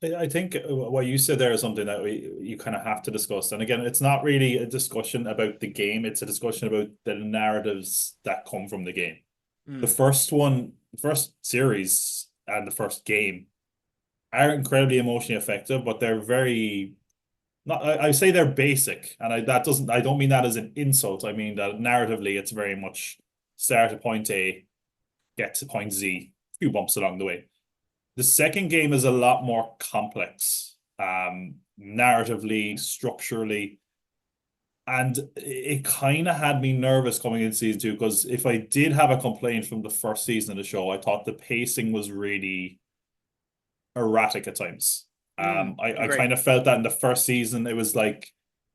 I think what you said there is something that you kind of have to discuss. And again, it's not really a discussion about the game, it's a discussion about the narratives that come from the game. The Mm, first series and the first game are incredibly emotionally effective, but they're very not. I say they're basic, and that doesn't. I don't mean that as an insult. I mean that narratively, it's very much start at point A, get to point Z, a few bumps along the way. The second game is a lot more complex, narratively, structurally, and it kind of had me nervous coming into season two because if I did have a complaint from the first season of the show, I thought the pacing was really erratic at times. I agree. kind of felt that in the first season, it was like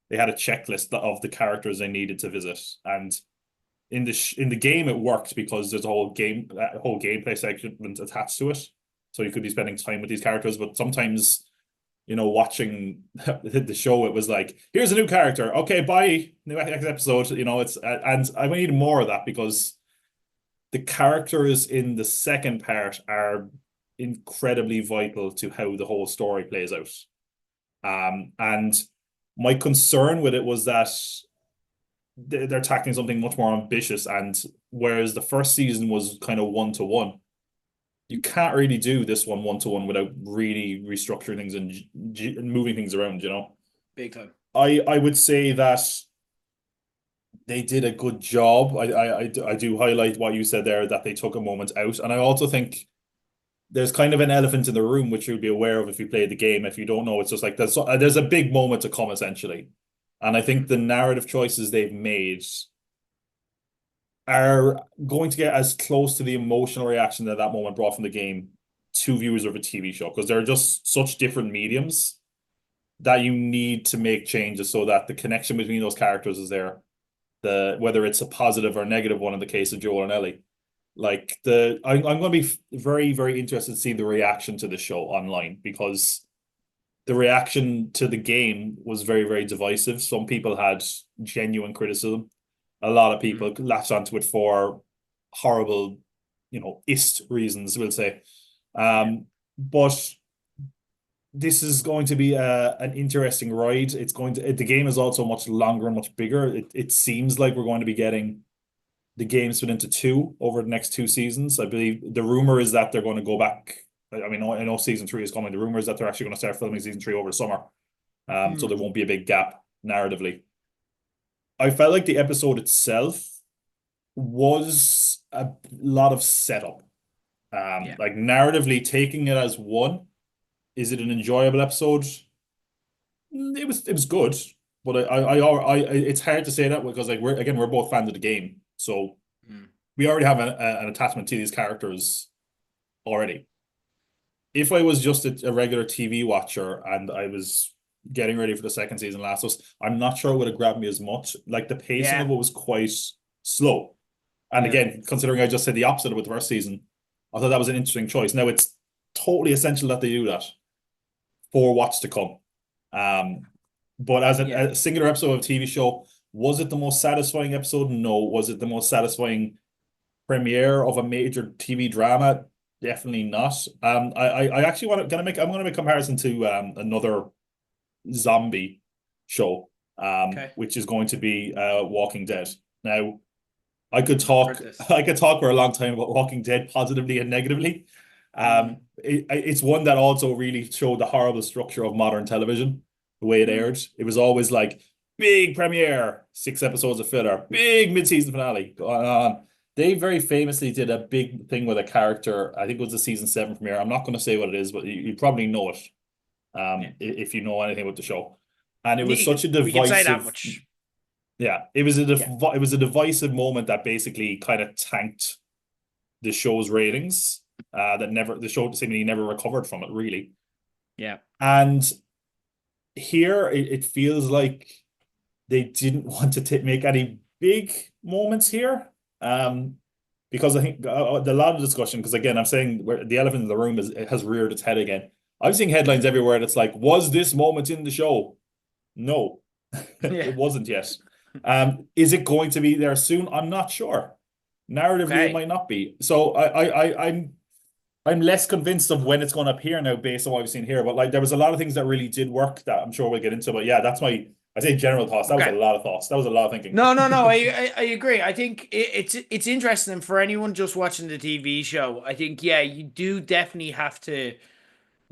they had a checklist of the characters they needed to visit, and in the game it worked because there's a whole gameplay segment attached to it, so you could be spending time with these characters. But sometimes, watching the show, it was like, here's a new character, okay, bye, next episode. It's and I need more of that because the characters in the second part are incredibly vital to how the whole story plays out. And my concern with it was that they're tackling something much more ambitious, and whereas the first season was kind of one to one, you can't really do this one to one without really restructuring things and moving things around. Big time. I would say that they did a good job. I do highlight what you said there, that they took a moment out, and I also think there's kind of an elephant in the room which you'll be aware of if you play the game. If you don't know, it's just like there's a big moment to come essentially, and I think Mm, the narrative choices they've made are going to get as close to the emotional reaction that that moment brought from the game to viewers of a TV show, because they're just such different mediums that you need to make changes so that the connection between those characters is there. Whether it's a positive or negative one in the case of Joel and Ellie. Like I'm going to be very, very interested to see the reaction to the show online, because the reaction to the game was very, very divisive. Some people had genuine criticism. A lot of mm. people latched onto it for horrible, ist reasons, we'll say. Yeah. But this is going to be an interesting ride. The game is also much longer and much bigger. It seems like we're going to be getting the game split into two over the next 2 seasons. I believe the rumor is that they're going to go back. I mean, I know season three is coming. The rumor is that they're actually going to start filming season three over the summer. So Mm, there won't be a big gap narratively. I felt like the episode itself was a lot of setup. yeah. Like narratively taking it as one, is it an enjoyable episode? It was good, but it's hard to say that because like we're both fans of the game, so Mm, we already have an attachment to these characters already. If I was just a regular TV watcher and I was getting ready for the second season last us, I'm not sure it would have grabbed me as much. Like the pacing of yeah. it was quite slow. And Yeah. again, considering I just said the opposite with the first season, I thought that was an interesting choice. Now it's totally essential that they do that for what's to come. Um, but as Yeah. a singular episode of a TV show, was it the most satisfying episode? No. Was it the most satisfying premiere of a major TV drama? Definitely not. I actually I'm gonna make a comparison to another zombie show, Okay. which is going to be Walking Dead. Now, I've heard this. I could talk for a long time about Walking Dead positively and negatively. Mm, It's one that also really showed the horrible structure of modern television, the way it mm, aired. It was always like big premiere, 6 episodes of filler, big mid-season finale, going on. They very famously did a big thing with a character. I think it was the season 7 premiere. I'm not going to say what it is, but you probably know it, yeah. if you know anything about the show. And it was such a We can say that divisive, much. yeah, Yeah. it was a divisive moment that basically kind of tanked the show's ratings. That never the show seemingly never recovered from it really. Yeah. And here it feels like they didn't want to make any big moments here. Um, because I think a lot of discussion, because again, I'm saying where the elephant in the room is it has reared its head again. I'm seeing headlines everywhere that's like, was this moment in the show? No, Yeah. it wasn't yet. Is it going to be there soon? I'm not sure. Narratively, it Okay. might not be. So I'm less convinced of when it's going to appear now based on what we've seen here. But like there was a lot of things that really did work that I'm sure we'll get into. But yeah, that's my I say general thoughts. That was a Okay. lot of thoughts. That was a lot of thinking. No, no, no. I agree. I think it's interesting for anyone just watching the TV show. I think yeah, you do definitely have to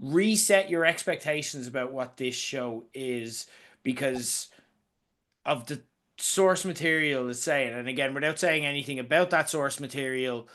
reset your expectations about what this show is because of the source material it's saying. And again, without saying anything about that source material,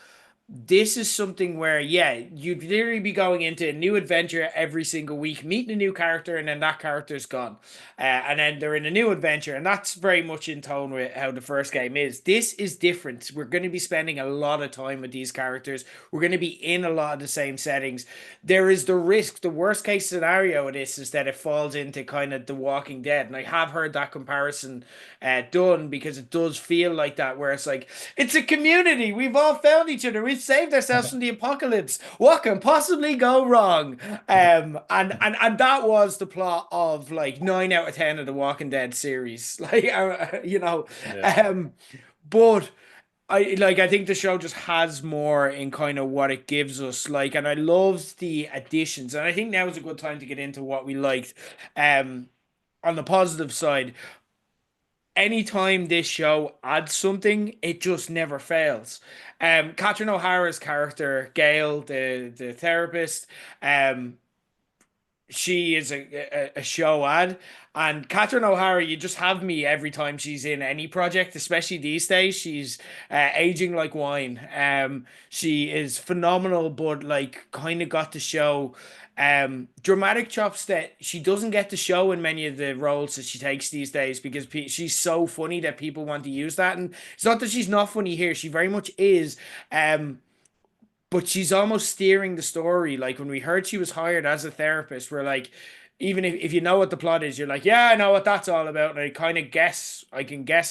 this is something where, yeah, you'd literally be going into a new adventure every single week, meeting a new character, and then that character's gone. And then they're in a new adventure, and that's very much in tone with how the first game is. This is different. We're going to be spending a lot of time with these characters. We're going to be in a lot of the same settings. There is the risk, the worst case scenario of this is that it falls into kind of The Walking Dead. And I have heard that comparison done because it does feel like that, where it's like, it's a community. We've all found each other. We've saved ourselves from the apocalypse. What can possibly go wrong? And that was the plot of like 9 out of 10 of the Walking Dead series. Like you know, Yeah. um, but I think the show just has more in kind of what it gives us. Like, and I love the additions. And I think now is a good time to get into what we liked. Um, on the positive side, anytime this show adds something, it just never fails. Catherine O'Hara's character, Gail, the therapist, um, she is a show ad. And Catherine O'Hara, you just have me every time she's in any project, especially these days. She's aging like wine. She is phenomenal, but like kind of got to show dramatic chops that she doesn't get to show in many of the roles that she takes these days because she's so funny that people want to use that. And it's not that she's not funny here; she very much is. But she's almost steering the story. Like when we heard she was hired as a therapist, we're like, even if you know what the plot is, you're like, yeah, I know what that's all about. And I can guess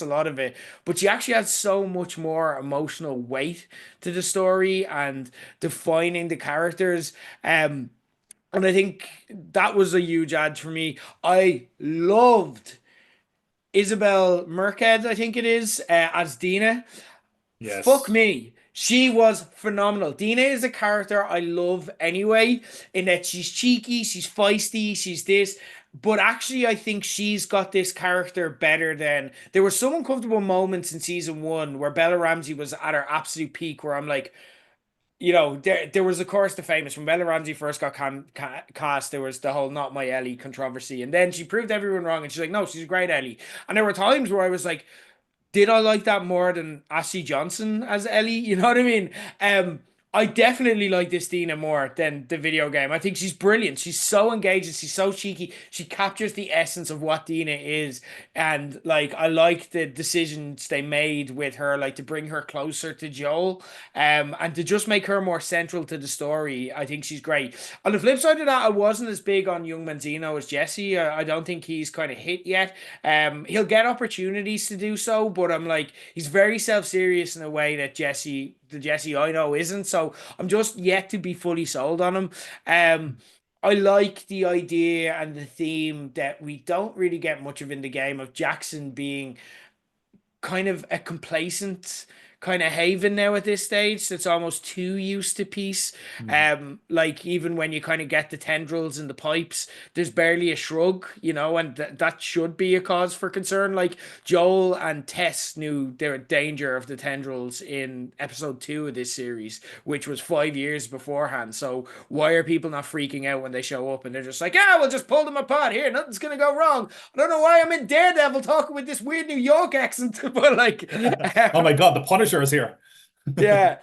a lot of it. But she actually has so much more emotional weight to the story and defining the characters. And I think that was a huge add for me. I loved Isabel Merced, I think it is, as Dina. Fuck Yes. me. She was phenomenal. Dina is a character I love anyway, in that she's cheeky, she's feisty, she's this. But actually, I think she's got this character better than. There were some uncomfortable moments in season one where Bella Ramsey was at her absolute peak, where I'm like, there was of course the famous when Bella Ramsey first got cast, there was the whole "not my Ellie" controversy, and then she proved everyone wrong, and she's like, no, she's a great Ellie. And there were times where I was like, did I like that more than Ashley Johnson as Ellie? You know what I mean? I definitely like this Dina more than the video game. I think she's brilliant. She's so engaging. She's so cheeky. She captures the essence of what Dina is. And like, I like the decisions they made with her, like to bring her closer to Joel, and to just make her more central to the story. I think she's great. On the flip side of that, I wasn't as big on young Manzino as Jesse. I don't think he's kind of hit yet. He'll get opportunities to do so, but I'm like, he's very self-serious in a way that the Jesse I know isn't. So I'm just yet to be fully sold on him. I like the idea and the theme that we don't really get much of in the game of Jackson being kind of a complacent kind of haven now at this stage. It's almost too used to peace. Mm. Like even when you kind of get the tendrils and the pipes, there's barely a shrug, you know, and that should be a cause for concern. Like Joel and Tess knew they were danger of the tendrils in episode 2 of this series, which was 5 years beforehand. So why are people not freaking out when they show up and they're just like, ah, we'll just pull them apart here. Nothing's gonna go wrong. I don't know why I'm in Daredevil talking with this weird New York accent, but like, Oh my God, the Punisher is here. yeah.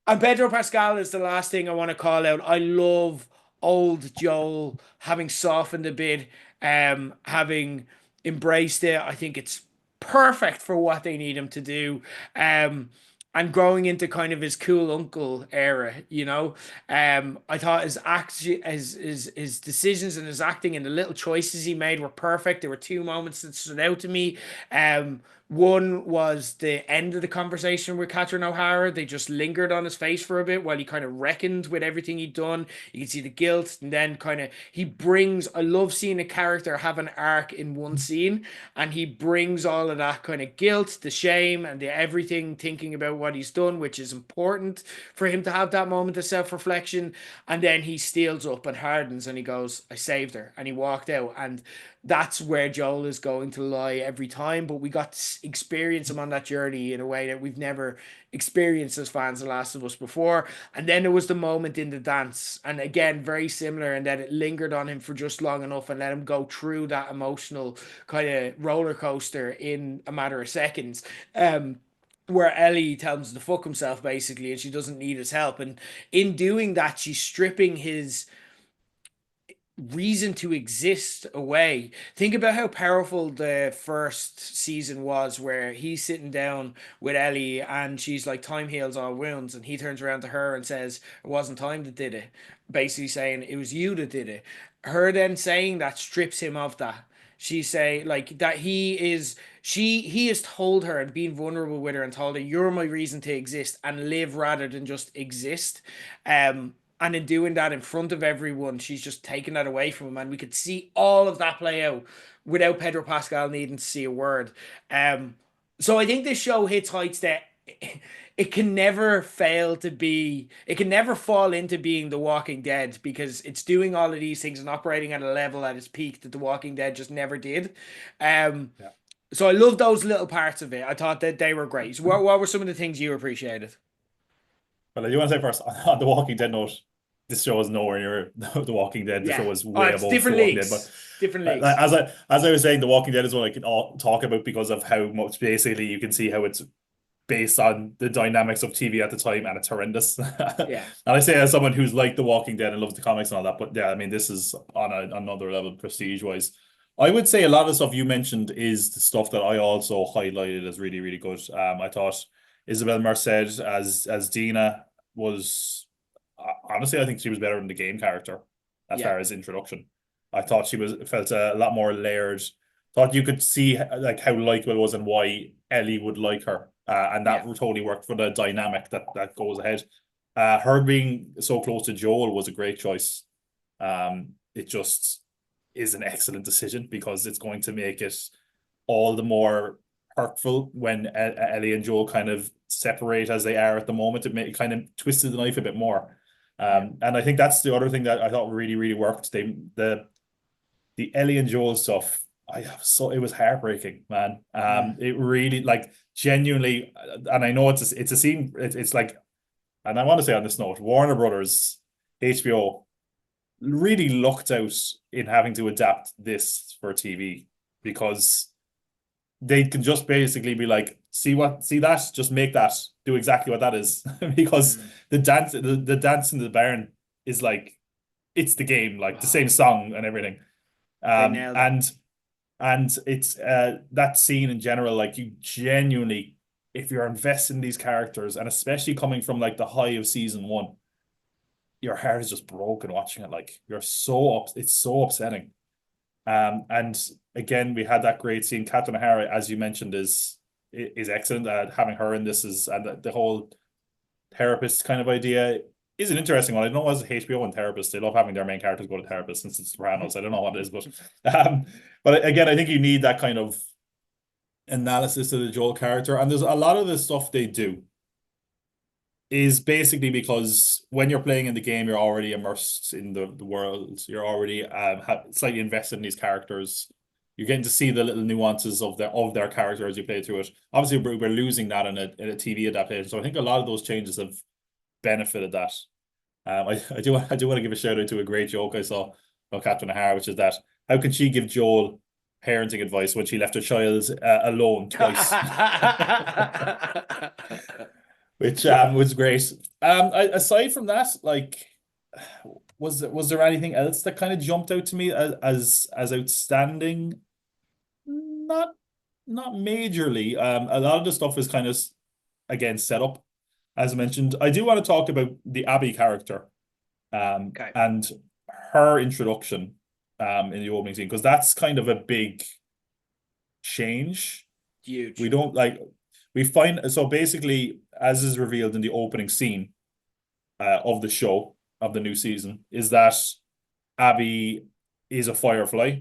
And Pedro Pascal is the last thing I want to call out. I love old Joel having softened a bit, having embraced it. I think it's perfect for what they need him to do. And growing into kind of his cool uncle era, you know. I thought his act, his decisions and his acting and the little choices he made were perfect. There were two moments that stood out to me. One was the end of the conversation with Catherine O'Hara. They just lingered on his face for a bit while he kind of reckoned with everything he'd done. You can see the guilt, and then kind of he brings. I love seeing a character have an arc in one scene, and he brings all of that kind of guilt, the shame, and the everything, thinking about what he's done, which is important for him to have that moment of self-reflection. And then he steels up and hardens, and he goes, "I saved her," and he walked out, and that's where Joel is going to lie every time. But we got to experience him on that journey in a way that we've never experienced as fans of Last of Us before. And then there was the moment in the dance, and again, very similar in that it lingered on him for just long enough and let him go through that emotional kind of roller coaster in a matter of seconds. Where Ellie tells him to fuck himself basically, and she doesn't need his help. And in doing that, she's stripping his reason to exist away. Think about how powerful the first season was, where he's sitting down with Ellie and she's like, time heals all wounds. And he turns around to her and says, it wasn't time that did it. Basically saying, it was you that did it. Her then saying that strips him of that. She say like that he has told her and been vulnerable with her and told her, you're my reason to exist and live rather than just exist. And in doing that in front of everyone, she's just taken that away from him. And we could see all of that play out without Pedro Pascal needing to see a word. So I think this show hits heights that it can never fail to be, it can never fall into being The Walking Dead, because it's doing all of these things and operating at a level at its peak that The Walking Dead just never did. Yeah. So I love those little parts of it. I thought that they were great. So what were some of the things you appreciated? But I do want to say first, on the Walking Dead note, this show is nowhere near The Walking Dead. The Yeah. show is Oh, way it's above The different Walking Dead. But leagues. Different leagues. as I was saying, The Walking Dead is what I can all talk about because of how much basically you can see how it's based on the dynamics of TV at the time, and it's horrendous. Yeah. And I say as someone who's like The Walking Dead and loves the comics and all that, but yeah, I mean, this is on another level prestige wise. I would say a lot of the stuff you mentioned is the stuff that I also highlighted as really, really good. I thought Isabel Merced as Dina was honestly, I think she was better than the game character as Yeah. far as introduction. I thought she felt a lot more layered. Thought you could see like how likable it was and why Ellie would like her, and that Yeah. totally worked for the dynamic that goes ahead. Her being so close to Joel was a great choice. It just is an excellent decision because it's going to make it all the more hurtful when Ellie and Joel kind of separate as they are at the moment. It kind of twisted the knife a bit more. Yeah. And I think that's the other thing that I thought really, really worked. The Ellie and Joel stuff, it was heartbreaking, man. It really, like, genuinely, and I know it's a scene. It's like, and I want to say on this note, Warner Brothers, HBO, really lucked out in having to adapt this for TV, because they can just basically be like, see that, just make that, do exactly what that is. Because the dance in the barn is like, it's the game, like the same song and everything. They nailed it. And it's that scene in general, like, you genuinely, if you're invested in these characters, and especially coming from like the high of season 1, your heart is just broken watching it. Like, it's so upsetting. And again, we had that great scene. Catherine O'Hara, as you mentioned, is excellent. Having her in this and the whole therapist kind of idea is an interesting one. I don't know what HBO and therapists, they love having their main characters go to therapists since it's Sopranos. I don't know what it is, but again, I think you need that kind of analysis of the Joel character. And there's a lot of the stuff they do. is basically because when you're playing in the game, you're already immersed in the world. You're already slightly invested in these characters. You're getting to see the little nuances of their character as you play through it. Obviously, we're losing that in a TV adaptation. So I think a lot of those changes have benefited that. I do want to give a shout out to a great joke I saw about Catherine O'Hara, which is that how can she give Joel parenting advice when she left her child alone twice? Which was great. Aside from that, like, was there anything else that kind of jumped out to me as outstanding? Not not majorly. A lot of the stuff is kind of again set up, as I mentioned. I do want to talk about the Abby character, Okay. and her introduction, in the opening scene because that's kind of a big change. Huge. We don't like we find so basically as is revealed in the opening scene of the show of the new season is that Abby is a Firefly,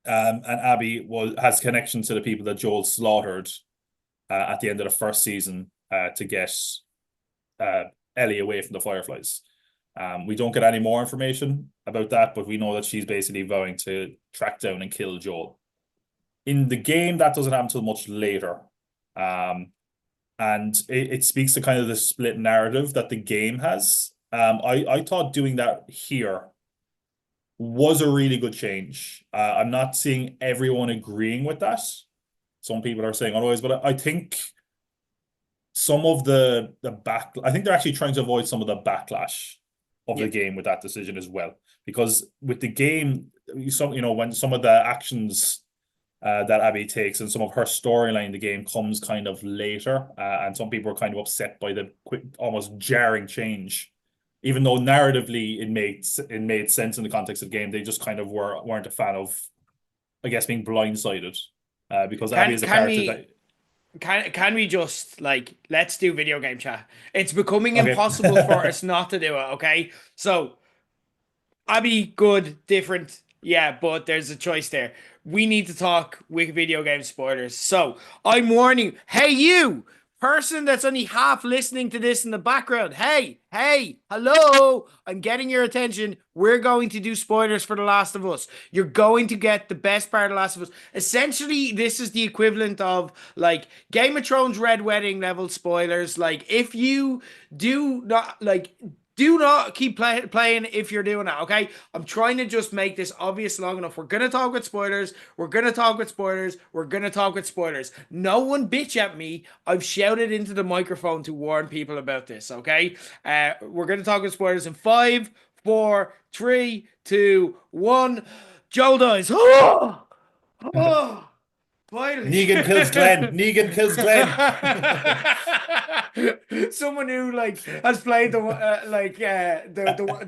and Abby has connection to the people that Joel slaughtered at the end of the first season to get uh, Ellie away from the Fireflies. We don't get any more information about that, but we know that she's basically vowing to track down and kill Joel. In the game, that doesn't happen until much later. And it speaks to kind of the split narrative that the game has. I thought doing that here was a really good change. I'm not seeing everyone agreeing with that. Some people are saying otherwise, but I think some of I think they're actually trying to avoid some of the backlash of Yeah. the game with that decision as well. Because with the game, when some of the actions that Abby takes and some of her storyline in the game comes kind of later, and some people are kind of upset by the quick, almost jarring change. Even though narratively it made sense in the context of the game, they just kind of weren't a fan of, I guess, being blindsided. Because Abby Can is a can character we that can we just like let's do video game chat? It's becoming okay. impossible for us not to do it, okay? So Abby, good, different. Yeah, but there's a choice there. We need to talk with video game spoilers. So I'm warning, hey, you person that's only half listening to this in the background. Hey, hello. I'm getting your attention. We're going to do spoilers for The Last of Us. You're going to get the best part of The Last of Us. Essentially, this is the equivalent of like Game of Thrones Red Wedding level spoilers. Like, if you do not like do not keep playing if you're doing that, okay? I'm trying to just make this obvious long enough. We're going to talk with spoilers. We're going to talk with spoilers. We're going to talk with spoilers. No one bitch at me. I've shouted into the microphone to warn people about this, okay? We're going to talk with spoilers in 5, 4, 3, 2, 1. Joel dies. Oh! Oh! Finally. Negan kills Glenn. Negan kills Glenn. Someone who like has played the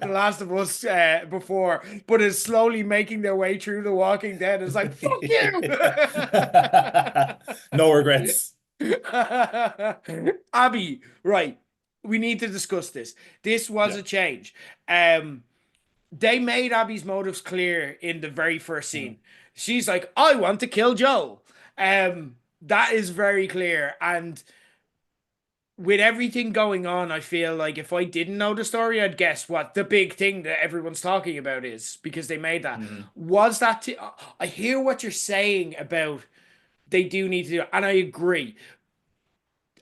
Last of Us before, but is slowly making their way through The Walking Dead is like fuck you. No regrets. Abby, right? We need to discuss this. This was Yeah. a change. They made Abby's motives clear in the very first scene. She's like, I want to kill Joel. That is very clear. And with everything going on, I feel like if I didn't know the story, I'd guess what the big thing that everyone's talking about is because they made that. Was that I hear what you're saying about they do need to do, and I agree.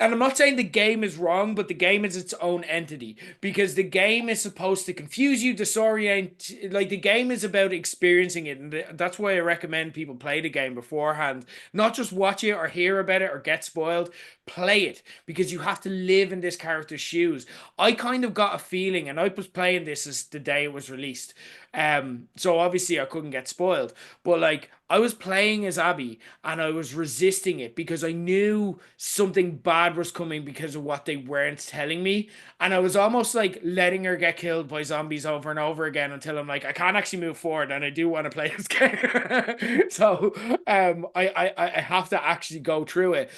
And I'm not saying the game is wrong, but the game is its own entity because the game is supposed to confuse you, disorient. Like the game is about experiencing it, and that's why I recommend people play the game beforehand, not just watch it or hear about it or get spoiled. Play it because you have to live in this character's shoes. I kind of got a feeling, and I was playing this as the day it was released. So obviously I couldn't get spoiled, but like I was playing as Abby and I was resisting it because I knew something bad was coming because of what they weren't telling me. And I was almost like letting her get killed by zombies over and over again until I'm like, I can't actually move forward and I do want to play this game. So I have to actually go through it.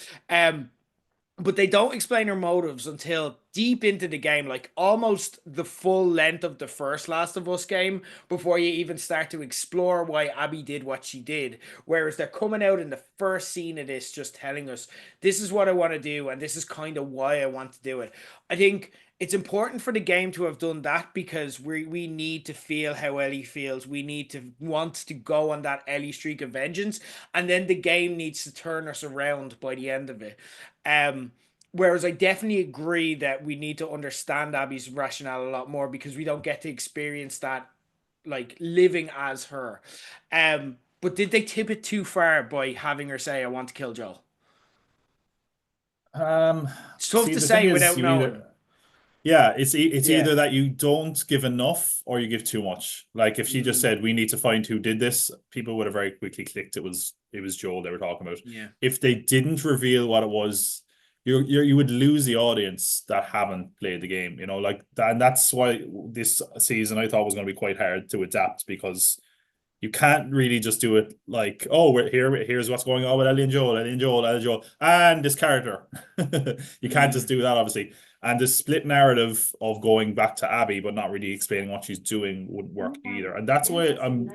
but they don't explain her motives until deep into the game, like almost the full length of the first Last of Us game, before you even start to explore why Abby did what she did. Whereas they're coming out in the first scene of this, just telling us, this is what I want to do, and this is kind of why I want to do it. I think it's important for the game to have done that because we need to feel how Ellie feels. We need to want to go on that Ellie streak of vengeance, and then the game needs to turn us around by the end of it. Um, Whereas I definitely agree that we need to understand Abby's rationale a lot more because we don't get to experience that like living as her. But did they tip it too far by having her say, "I want to kill Joel"? Um, It's tough See, to the thing say is, without you knowing. either yeah, it's Yeah. either that you don't give enough or you give too much. Like if she just Mm, said we need to find who did this, people would have very quickly clicked it was Joel they were talking about. yeah. If they didn't reveal what it was, you would lose the audience that haven't played the game, you know, like that, and that's why this season I thought was going to be quite hard to adapt because you can't really just do it like, oh, here's what's going on with Ellie and Joel, Ellie and Joel, Ellie and Joel, and this character. You can't just Mm. do that, obviously. And the split narrative of going back to Abby but not really explaining what she's doing wouldn't work either. And that's why I'm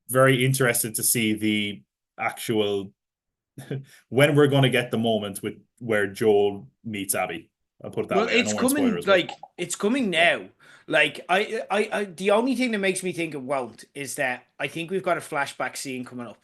very interested to see the actual when we're going to get the moment with where Joel meets Abby. I'll put it that Well, way. I it's don't want coming. spoilers, but Like it's coming yeah. now. Like the only thing that makes me think it won't is that I think we've got a flashback scene coming up,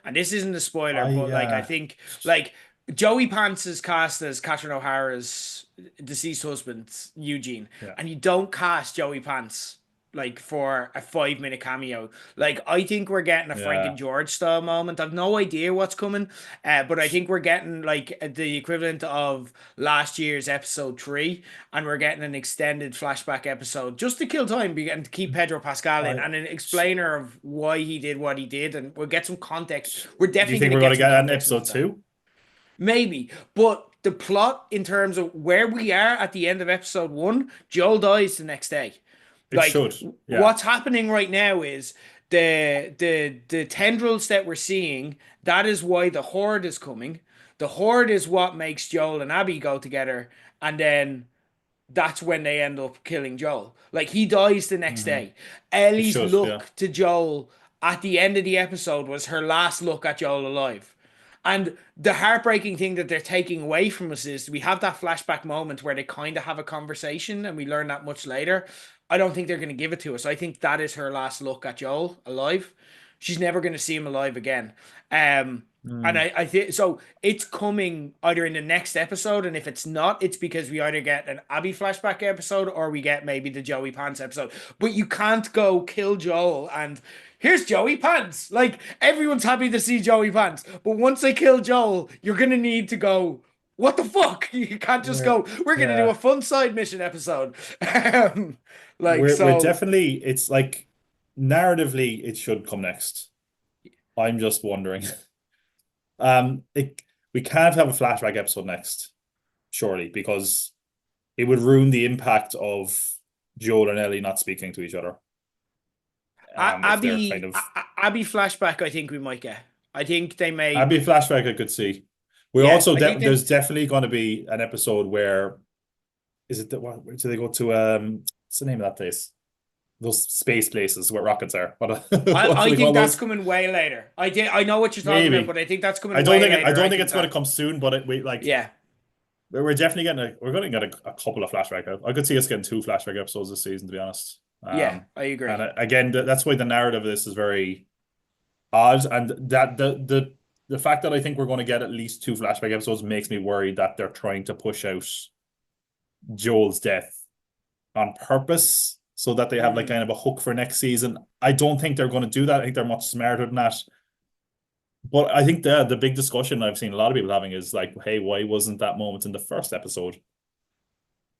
and this isn't a spoiler, I but like I think like Joey Pants is cast as Catherine O'Hara's deceased husband Eugene, yeah. and you don't cast Joey Pants like for a 5 minute cameo. Like I think we're getting a Frank and Yeah. George style moment. I've no idea what's coming, but I think we're getting like the equivalent of last year's episode 3, and we're getting an extended flashback episode just to kill time and to keep Pedro Pascal in I and an explainer of why he did what he did, and we'll get some context. We're Do you definitely going think to we're going get to some get an context episode into that. two? Maybe, but the plot in terms of where we are at the end of episode 1, Joel dies the next day. It Like should. Yeah. what's happening right now is the tendrils that we're seeing, that is why the horde is coming. The horde is what makes Joel and Abby go together, and then that's when they end up killing Joel. Like he dies the next Hmm. day. It Ellie's should. Yeah. look to Joel at the end of the episode was her last look at Joel alive. And the heartbreaking thing that they're taking away from us is we have that flashback moment where they kind of have a conversation and we learn that much later. I don't think they're going to give it to us. I think that is her last look at Joel alive. She's never going to see him alive again. Um, and Mm. I think so. It's coming either in the next episode, and if it's not, it's because we either get an Abby flashback episode or we get maybe the Joey Pants episode. But you can't go kill Joel and here's Joey Pants. Like everyone's happy to see Joey Pants, but once they kill Joel, you're gonna need to go. What the fuck? You can't just We're go. We're gonna do a yeah. fun side mission episode. Like We're so. definitely it's like narratively it should come next. I'm just wondering. It we can't have a flashback episode next, surely, because it would ruin the impact of Joel and Ellie not speaking to each other. If they're kind of Abby flashback. I think we might get. I think they may. Abby flashback I could see. We're Yeah, also I think they. there's definitely going to be an episode where is it that what do they go to what's the name of that place? Those space places where rockets are. What do I they call think that's those? coming way later. I know what you're talking about, Maybe. but I think that's coming way I later. don't I think think it's going to that. come soon, but we like Yeah, we're definitely getting we're going to get a couple of flashback. I could see us getting 2 flashback episodes this season, to be honest. yeah, I And agree. again, that's why the narrative of this is very odd, and that the fact that I think we're going to get at least 2 flashback episodes makes me worried that they're trying to push out Joel's death on purpose so that they have like Mm. kind of a hook for next season. I don't think they're going to do that. I think they're much smarter than that. But I think the big discussion I've seen a lot of people having is like, hey, why wasn't that moment in the first episode?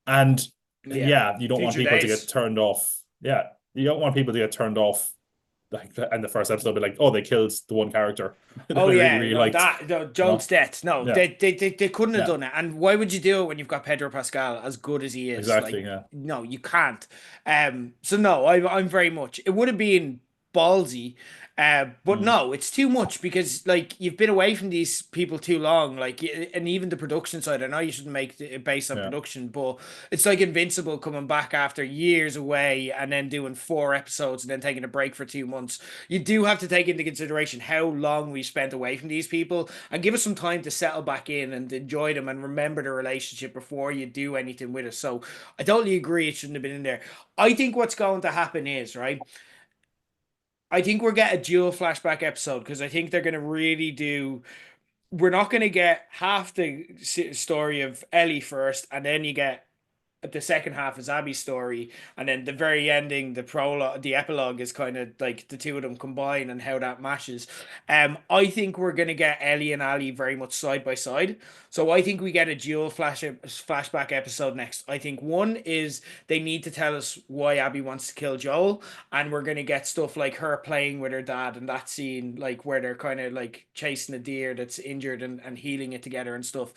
And Yeah, yeah, you don't want future people to get days. turned off. Yeah, you don't want people to get turned off like in the first episode, be like, oh, they killed the one character that Oh I really, yeah, really no, liked. that no, You Joel's know? death. No, Yeah, they couldn't have yeah, done it. And why would you do it when you've got Pedro Pascal as good as he is? exactly. Like, Yeah. no, you can't. So no, I'm very much. It would have been. ballsy. But no, it's too much because like you've been away from these people too long. Like, and even the production side. I know you shouldn't make it based on Yeah. production, but it's like Invincible coming back after years away and then doing 4 episodes and then taking a break for 2 months. You do have to take into consideration how long we spent away from these people and give us some time to settle back in and enjoy them and remember the relationship before you do anything with it. So I totally agree it shouldn't have been in there. I think what's going to happen is, right? I think we're getting a dual flashback episode because I think they're going to really do. We're not going to get half the story of Ellie first, and then you get the second half is Abby's story, and then the very ending, the prologue, the epilogue is kind of like the two of them combine and how that matches. I think we're gonna get Ellie and Ali very much side by side. So I think we get a dual flashback episode next. I think one is they need to tell us why Abby wants to kill Joel, and we're gonna get stuff like her playing with her dad and that scene, like where they're kind of like chasing a deer that's injured and healing it together and stuff.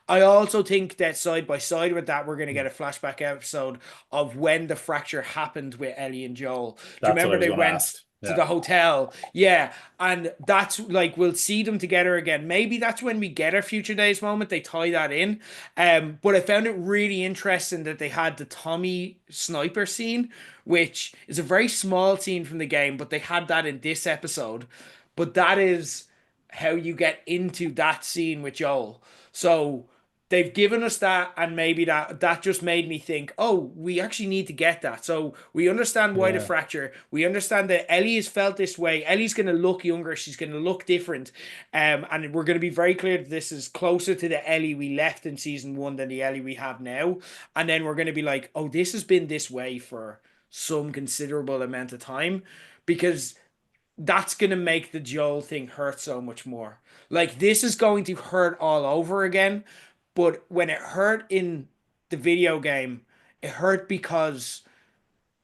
I also think that side by side with that, we're gonna get a flashback episode of when the fracture happened with Ellie and Joel. Do you That's what I remember was they going to went ask. to Yeah. the hotel? Yeah, and that's like we'll see them together again. Maybe that's when we get our future days moment. They tie that in. But I found it really interesting that they had the Tommy sniper scene, which is a very small scene from the game, but they had that in this episode. But that is how you get into that scene with Joel. So they've given us that, and maybe that just made me think, oh, we actually need to get that. So we understand why the Yeah. fracture. We understand that Ellie has felt this way. Ellie's going to look younger. She's going to look different. And we're going to be very clear that this is closer to the Ellie we left in season 1 than the Ellie we have now. And then we're going to be like, oh, this has been this way for some considerable amount of time, because that's going to make the Joel thing hurt so much more. Like, this is going to hurt all over again. But when it hurt in the video game, it hurt because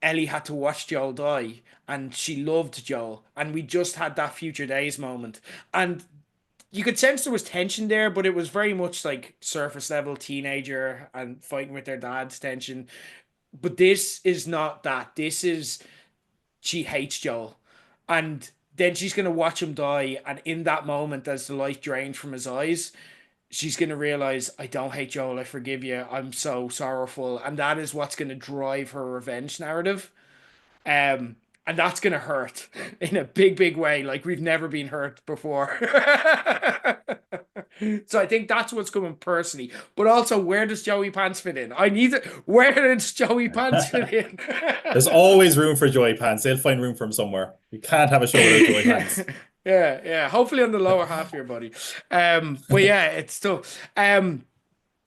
Ellie had to watch Joel die and she loved Joel. And we just had that future days moment. And you could sense there was tension there, but it was very much like surface level teenager and fighting with their dad's tension. But this is not that. This is she hates Joel. And then she's going to watch him die. And in that moment, as the light drains from his eyes, she's going to realize, I don't hate Joel. I forgive you. I'm so sorrowful. And that is what's going to drive her revenge narrative. And that's going to hurt in a big, big way. Like we've never been hurt before. So I think that's what's coming personally. But also, where does Joey Pants fit in? I need to. Where does Joey Pants fit in? There's always room for Joey Pants. They'll find room for him somewhere. You can't have a show without Joey Pants. Yeah. Hopefully on the lower half here, buddy. But yeah, it's tough.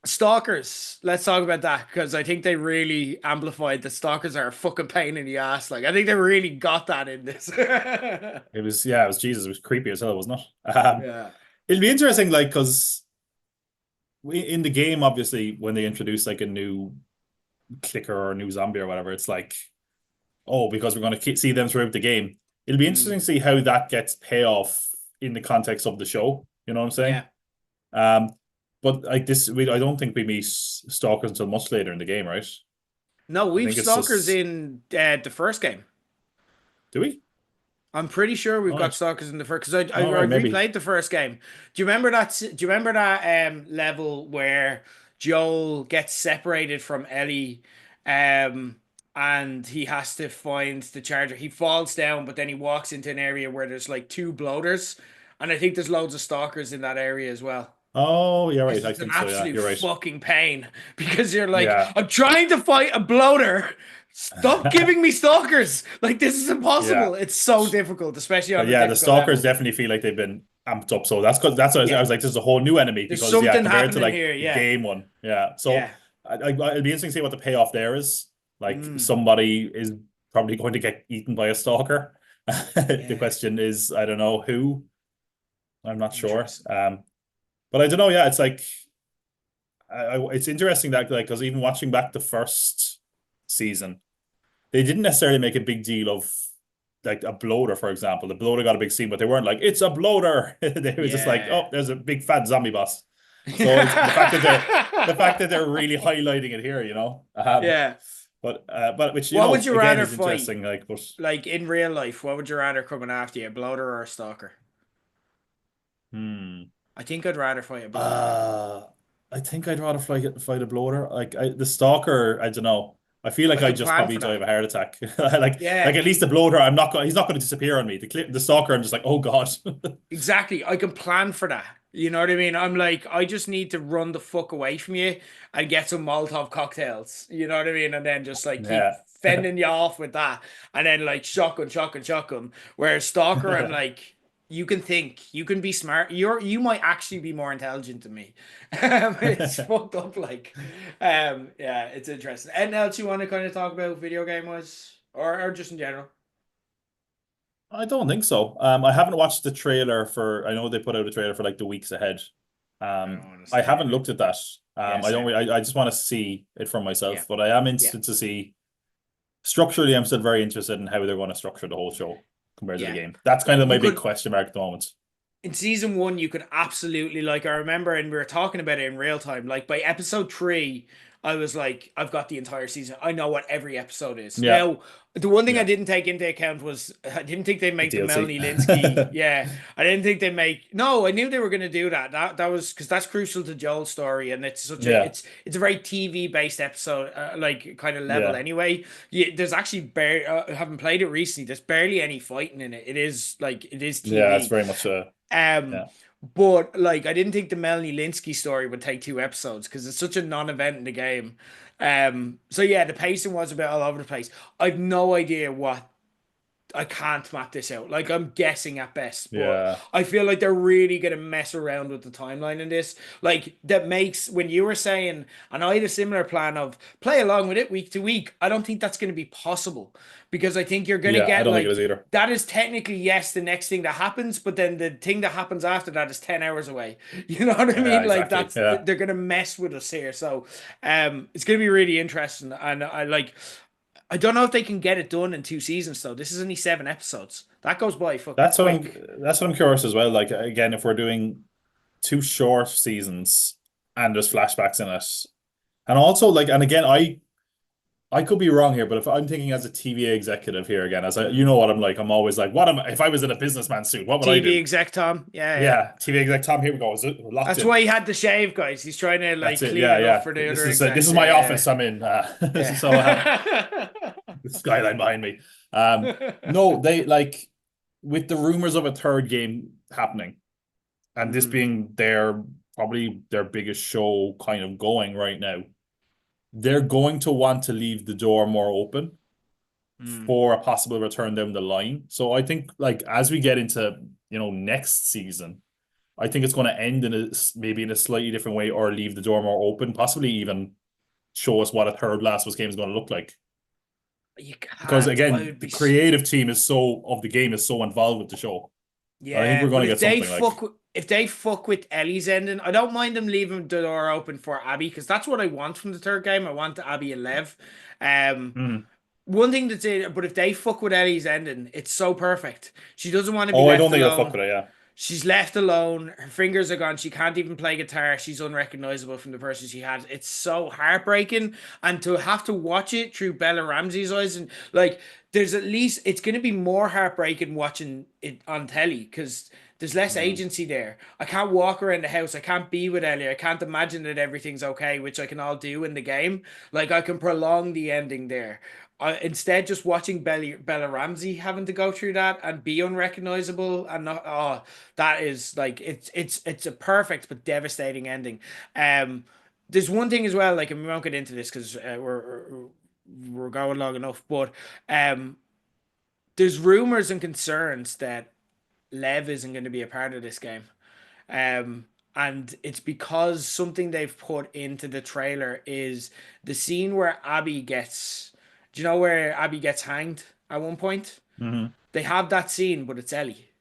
Stalkers. Let's talk about that because I think they really amplified that stalkers are a fucking pain in the ass. Like I think they really got that in this. It was Jesus. It was creepy as hell, wasn't it? Yeah. It'll be interesting, like, because in the game, obviously, when they introduce like a new clicker or a new zombie or whatever, it's like, oh, because we're going to see them throughout the game. It'll be interesting to see how that gets payoff in the context of the show. You know what I'm saying? Yeah. But like this, I don't think we meet stalkers until much later in the game, right? No, I we've think it's stalkers just, in the first game. do we? I'm pretty sure we've All got right. stalkers in the first because I All right, maybe. replayed the first game. Do you remember that? Do you remember that level where Joel gets separated from Ellie, and he has to find the charger? He falls down, but then he walks into an area where there's like 2 bloaters, and I think there's loads of stalkers in that area as well. Oh, yeah, right. It's I just an think so. Yeah, absolute you're right. fucking pain because you're like, Yeah, I'm trying to fight a bloater. Stop giving me stalkers. Like this is yeah. impossible. It's so difficult, especially But on a yeah, the difficult stalkers level. definitely feel like they've been amped up. So that's what I Yeah, was like, this is a whole new enemy there's because yeah, something compared to happening like here. the Yeah, game one. Yeah. So yeah. it'll be interesting to see what the payoff there is. Like Mm, somebody is probably going to get eaten by a stalker. The yeah. question is, I don't know who. I'm not sure. Interesting. But I don't know. Yeah, it's like it's interesting that like because even watching back the first season, they didn't necessarily make a big deal of like a bloater, for example. The bloater got a big scene, but they weren't like, it's a bloater. They were just like, Yeah. oh, there's a big fat zombie boss. So it's the fact that they're really highlighting it here, you know. Yeah. but which What would you again rather is fight? interesting. But Like in real life, what would you rather coming after you, a bloater or a stalker? hmm. I think I'd rather fight a bloater. Uh, I think I'd rather fight a bloater. Like the stalker, I don't know. I feel like I I'd could just plan probably for die that. of a heart attack. Like Yeah, at least the bloater, I'm not. He's not going to disappear on me. The stalker, I'm just like, oh God. exactly. I can plan for that. You know what I mean? I'm like, I just need to run the fuck away from you and get some Molotov cocktails. You know what I mean? And then just like keep Yeah. fending you off with that. And then like shotgun, shotgun, shotgun. Whereas Stalker, I'm like, you can think, you can be smart. You might actually be more intelligent than me. It's fucked up. Like, yeah, it's interesting. Anything else you want to kind of talk about video game wise, or just in general? I don't think so. I haven't watched the trailer for. I know they put out a trailer for like the weeks ahead. I don't want to I see haven't anything. looked at that. Yeah, I don't. same. I just want to see it for Yeah, myself. But I am yeah, interested to see. Structurally, I'm still very interested in how they're going to structure the whole show compared to the yeah. game. That's kind of my You big could question mark at the moment. in season one, you could absolutely like I remember, and we were talking about it in real time. Like by episode three, I was like, I've got the entire season. I know what every episode is. Yeah, Now, the one thing I yeah. didn't take into account was I didn't think they'd The make the DLC. Melanie Linsky. Yeah, I didn't think they make. No, I knew they were going to do that. That was because that's crucial to Joel's story, and it's such a Yeah, it's a very TV based episode, like kind of level yeah, anyway. Yeah, there's actually I haven't played it recently. There's barely any fighting in it. It is yeah. It's TV. very much Um, yeah. but like I didn't think the Melanie Linsky story would take 2 episodes because it's such a non-event in the game. So yeah, the pacing was a bit all over the place. I've no idea what I can't map this out. Like I'm guessing at best, but Yeah, I feel like they're really gonna mess around with the timeline in this. Like that makes when you were saying, and I had a similar plan of play along with it week to week. I don't think that's gonna be possible because I think you're gonna yeah. I get don't think it like is either. that is technically yes the next thing that happens, but then the thing that happens after that is 10 hours away. You know what I Yeah, mean? Like exactly. that's Yeah, they're gonna mess with us here. So it's gonna be really interesting, and I like. I don't know if they can get it done in 2 seasons though. This is only 7 episodes. That goes by fucking that's what I'm. quick. That's what I'm curious as well. Like again, if we're doing two short seasons and there's flashbacks in it, and also like, and again, I could be wrong here, but if I'm thinking as a TVA executive here again, as you know what I'm like, I'm always like, what am if I was in a businessman suit, what would I TV do? exec Tom. Yeah, yeah. Yeah, TV exec Tom, here we go. Is it locked That's in? why he had the shave, guys. He's trying to That's like it. clean Yeah, it up yeah. for the This other is this execs. is Yeah, my yeah, office I'm in. So yeah. the skyline behind me. No, they like with the rumors of a third game happening, and this Mhm. being their probably their biggest show kind of going right now, they're going to want to leave the door more open Mm. for a possible return down the line. So I think like as we get into next season, I think it's going to end in maybe in a slightly different way or leave the door more open, possibly even show us what a third Last of Us game is going to look like. You Because can't. I again, would the be. creative team is so of the game is so involved with the show. I think Yeah, we're going but to get something like if they fuck with Ellie's ending, I don't mind them leaving the door open for Abby because that's what I want from the third game. I want Abby and Lev. Um, mm. one thing that's it, but if they fuck with Ellie's ending, it's so perfect. She doesn't want to be Oh, I don't left think they'll fuck alone. with it, yeah. She's left alone. Her fingers are gone. She can't even play guitar. She's unrecognizable from the person she had. It's so heartbreaking. And to have to watch it through Bella Ramsey's eyes, and like, there's at least, it's going to be more heartbreaking watching it on telly because there's less Mm. agency there. I can't walk around the house. I can't be with Ellie. I can't imagine that everything's okay, which I can all do in the game. Like, I can prolong the ending there. Instead, just watching Bella Ramsey having to go through that and be unrecognizable and not, oh, that is like it's a perfect but devastating ending. Um, there's one thing as well, like, and we won't get into this because we're going long enough, but um, there's rumors and concerns that Lev isn't going to be a part of this game. And it's because something they've put into the trailer is the scene where Abby gets, do you know where Abby gets hanged at one point? Hmm. They have that scene, but it's Ellie.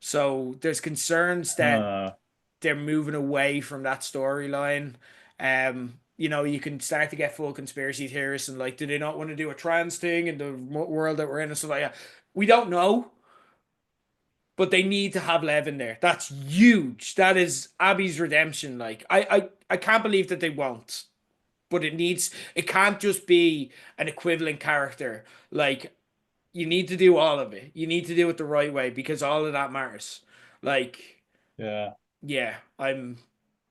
So there's concerns that Uh, they're moving away from that storyline. You can start to get full conspiracy theorists and like, do they not want to do a trans thing in the world that we're in and stuff like that? We don't know, but they need to have Lev in there. That's huge. That is Abby's redemption. Like, I can't believe that they won't. but it can't just be an equivalent character. Like, you need to do all of it. You need to do it the right way because all of that matters. Like, Yeah. yeah,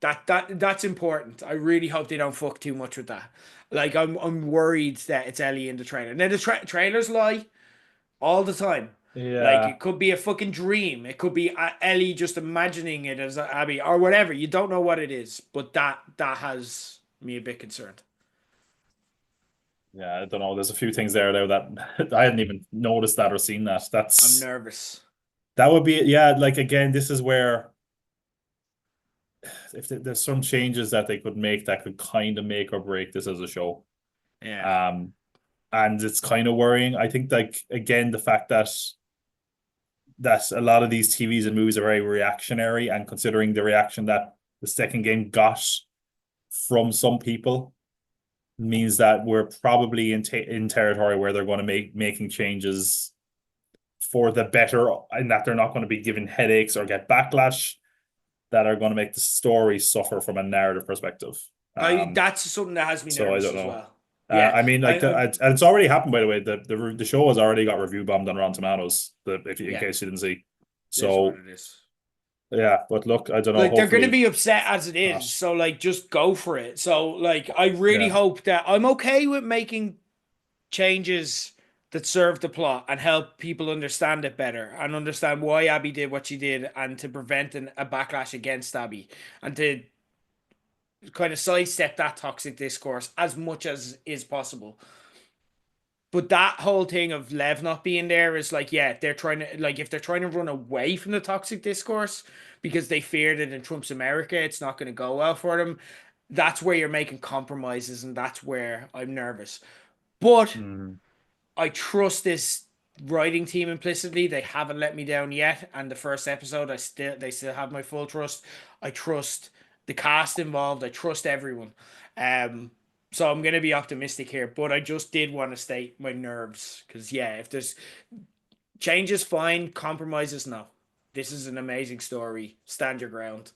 that's important. I really hope they don't fuck too much with that. Like, I'm worried that it's Ellie in the trailer. Now the trailers lie all the time. Like, Yeah. it could be a fucking dream. It could be Ellie just imagining it as Abby or whatever. You don't know what it is, but that has me a bit concerned. Yeah, I don't know. There's a few things there though that I hadn't even noticed that or seen that. I'm nervous. That would be, yeah, like again, this is where if there's some changes that they could make that could kind of make or break this as a show. Yeah. Um, and it's kind of worrying. I think like again, the fact that a lot of these TVs and movies are very reactionary, and considering the reaction that the second game got from some people means that we're probably in territory where they're going to making changes for the better, and that they're not going to be given headaches or get backlash that are going to make the story suffer from a narrative perspective. I That's something that has me So I nervous don't as know. well. Yeah. I mean, like, I and it's already happened, by the way. The show has already got review bombed on Rotten Tomatoes. In yeah, case you didn't see. it is what So it is. yeah, but look, I don't know. Like, they're going to Hopefully be upset as it not. is, so like just go for it. So like I really Yeah. hope that I'm okay with making changes that serve the plot and help people understand it better and understand why Abby did what she did and to prevent a backlash against Abby and to kind of sidestep that toxic discourse as much as is possible. But that whole thing of Lev not being there is like, yeah, they're trying to, like, if they're trying to run away from the toxic discourse because they fear that in Trump's America it's not going to go well for them, that's where you're making compromises, and that's where I'm nervous. But Mm. I trust this writing team implicitly. They haven't let me down yet. And the first episode, they still have my full trust. I trust the cast involved. I trust everyone. Um, so I'm gonna be optimistic here, but I just did want to state my nerves because yeah, if there's changes, fine. Compromises, no. This is an amazing story. Stand your ground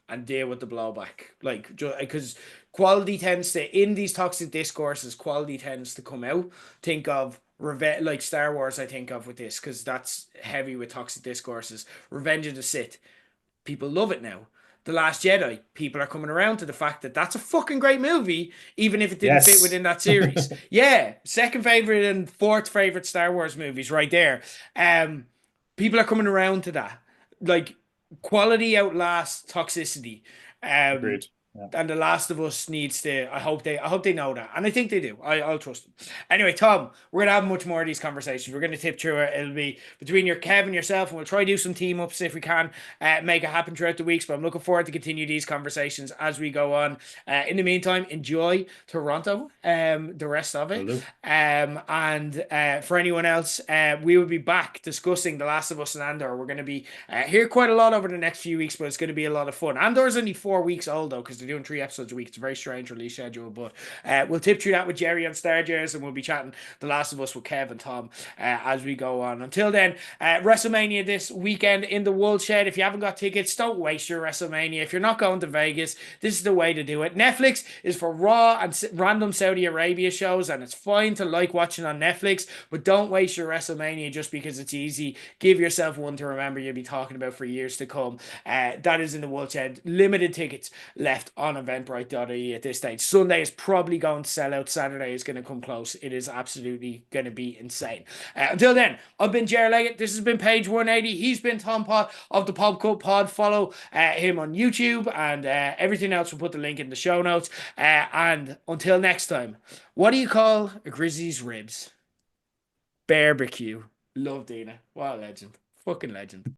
and deal with the blowback. Like, because quality tends to, in these toxic discourses, quality tends to come out. Think of revenge, like Star Wars, I think of with this, because that's heavy with toxic discourses. Revenge of the Sith. People love it now. The Last Jedi, people are coming around to the fact that that's a fucking great movie, even if it didn't fit Yes. within that series. Yeah, second favorite and fourth favorite Star Wars movies right there. People are coming around to that. Like, quality outlasts toxicity. Um, Agreed. Yeah. and The Last of Us needs to. I hope they know that, and I think they do. I'll trust them. Anyway, Tom, we're gonna have much more of these conversations. We're gonna tip through it. It'll be between your Kev and yourself, and we'll try to do some team ups if we can make it happen throughout the weeks. But I'm looking forward to continue these conversations as we go on. In the meantime, enjoy Toronto, the rest of Will it. do. And for anyone else, we will be back discussing The Last of Us and Andor. We're going to be here quite a lot over the next few weeks, but it's going to be a lot of fun. Andor's only 4 weeks old, though, because they're doing 3 episodes a week. It's a very strange release schedule, but we'll tip through that with Jerry on Stargers, and we'll be chatting The Last of Us with Kev and Tom as we go on. Until then, WrestleMania this weekend in the Woodshed. If you haven't got tickets, don't waste your WrestleMania. If you're not going to Vegas, this is the way to do it. Netflix is for raw and random Saudi Arabia shows, and it's fine to like watching on Netflix, but don't waste your WrestleMania just because it's easy. Give yourself one to remember you'll be talking about for years to come. That is in the Woodshed. Limited tickets left on eventbrite.ie at this stage. Sunday is probably going to sell out. Saturday is going to come close. It is absolutely going to be insane. Until then, I've been Ger Leggett. This has been Page 180. He's been Tom Pod of the Pop Cup Pod. Follow him on YouTube and everything else. We'll put the link in the show notes. And until next time, what do you call a grizzly's ribs? Barbecue. Love Dina. What a legend. Fucking legend.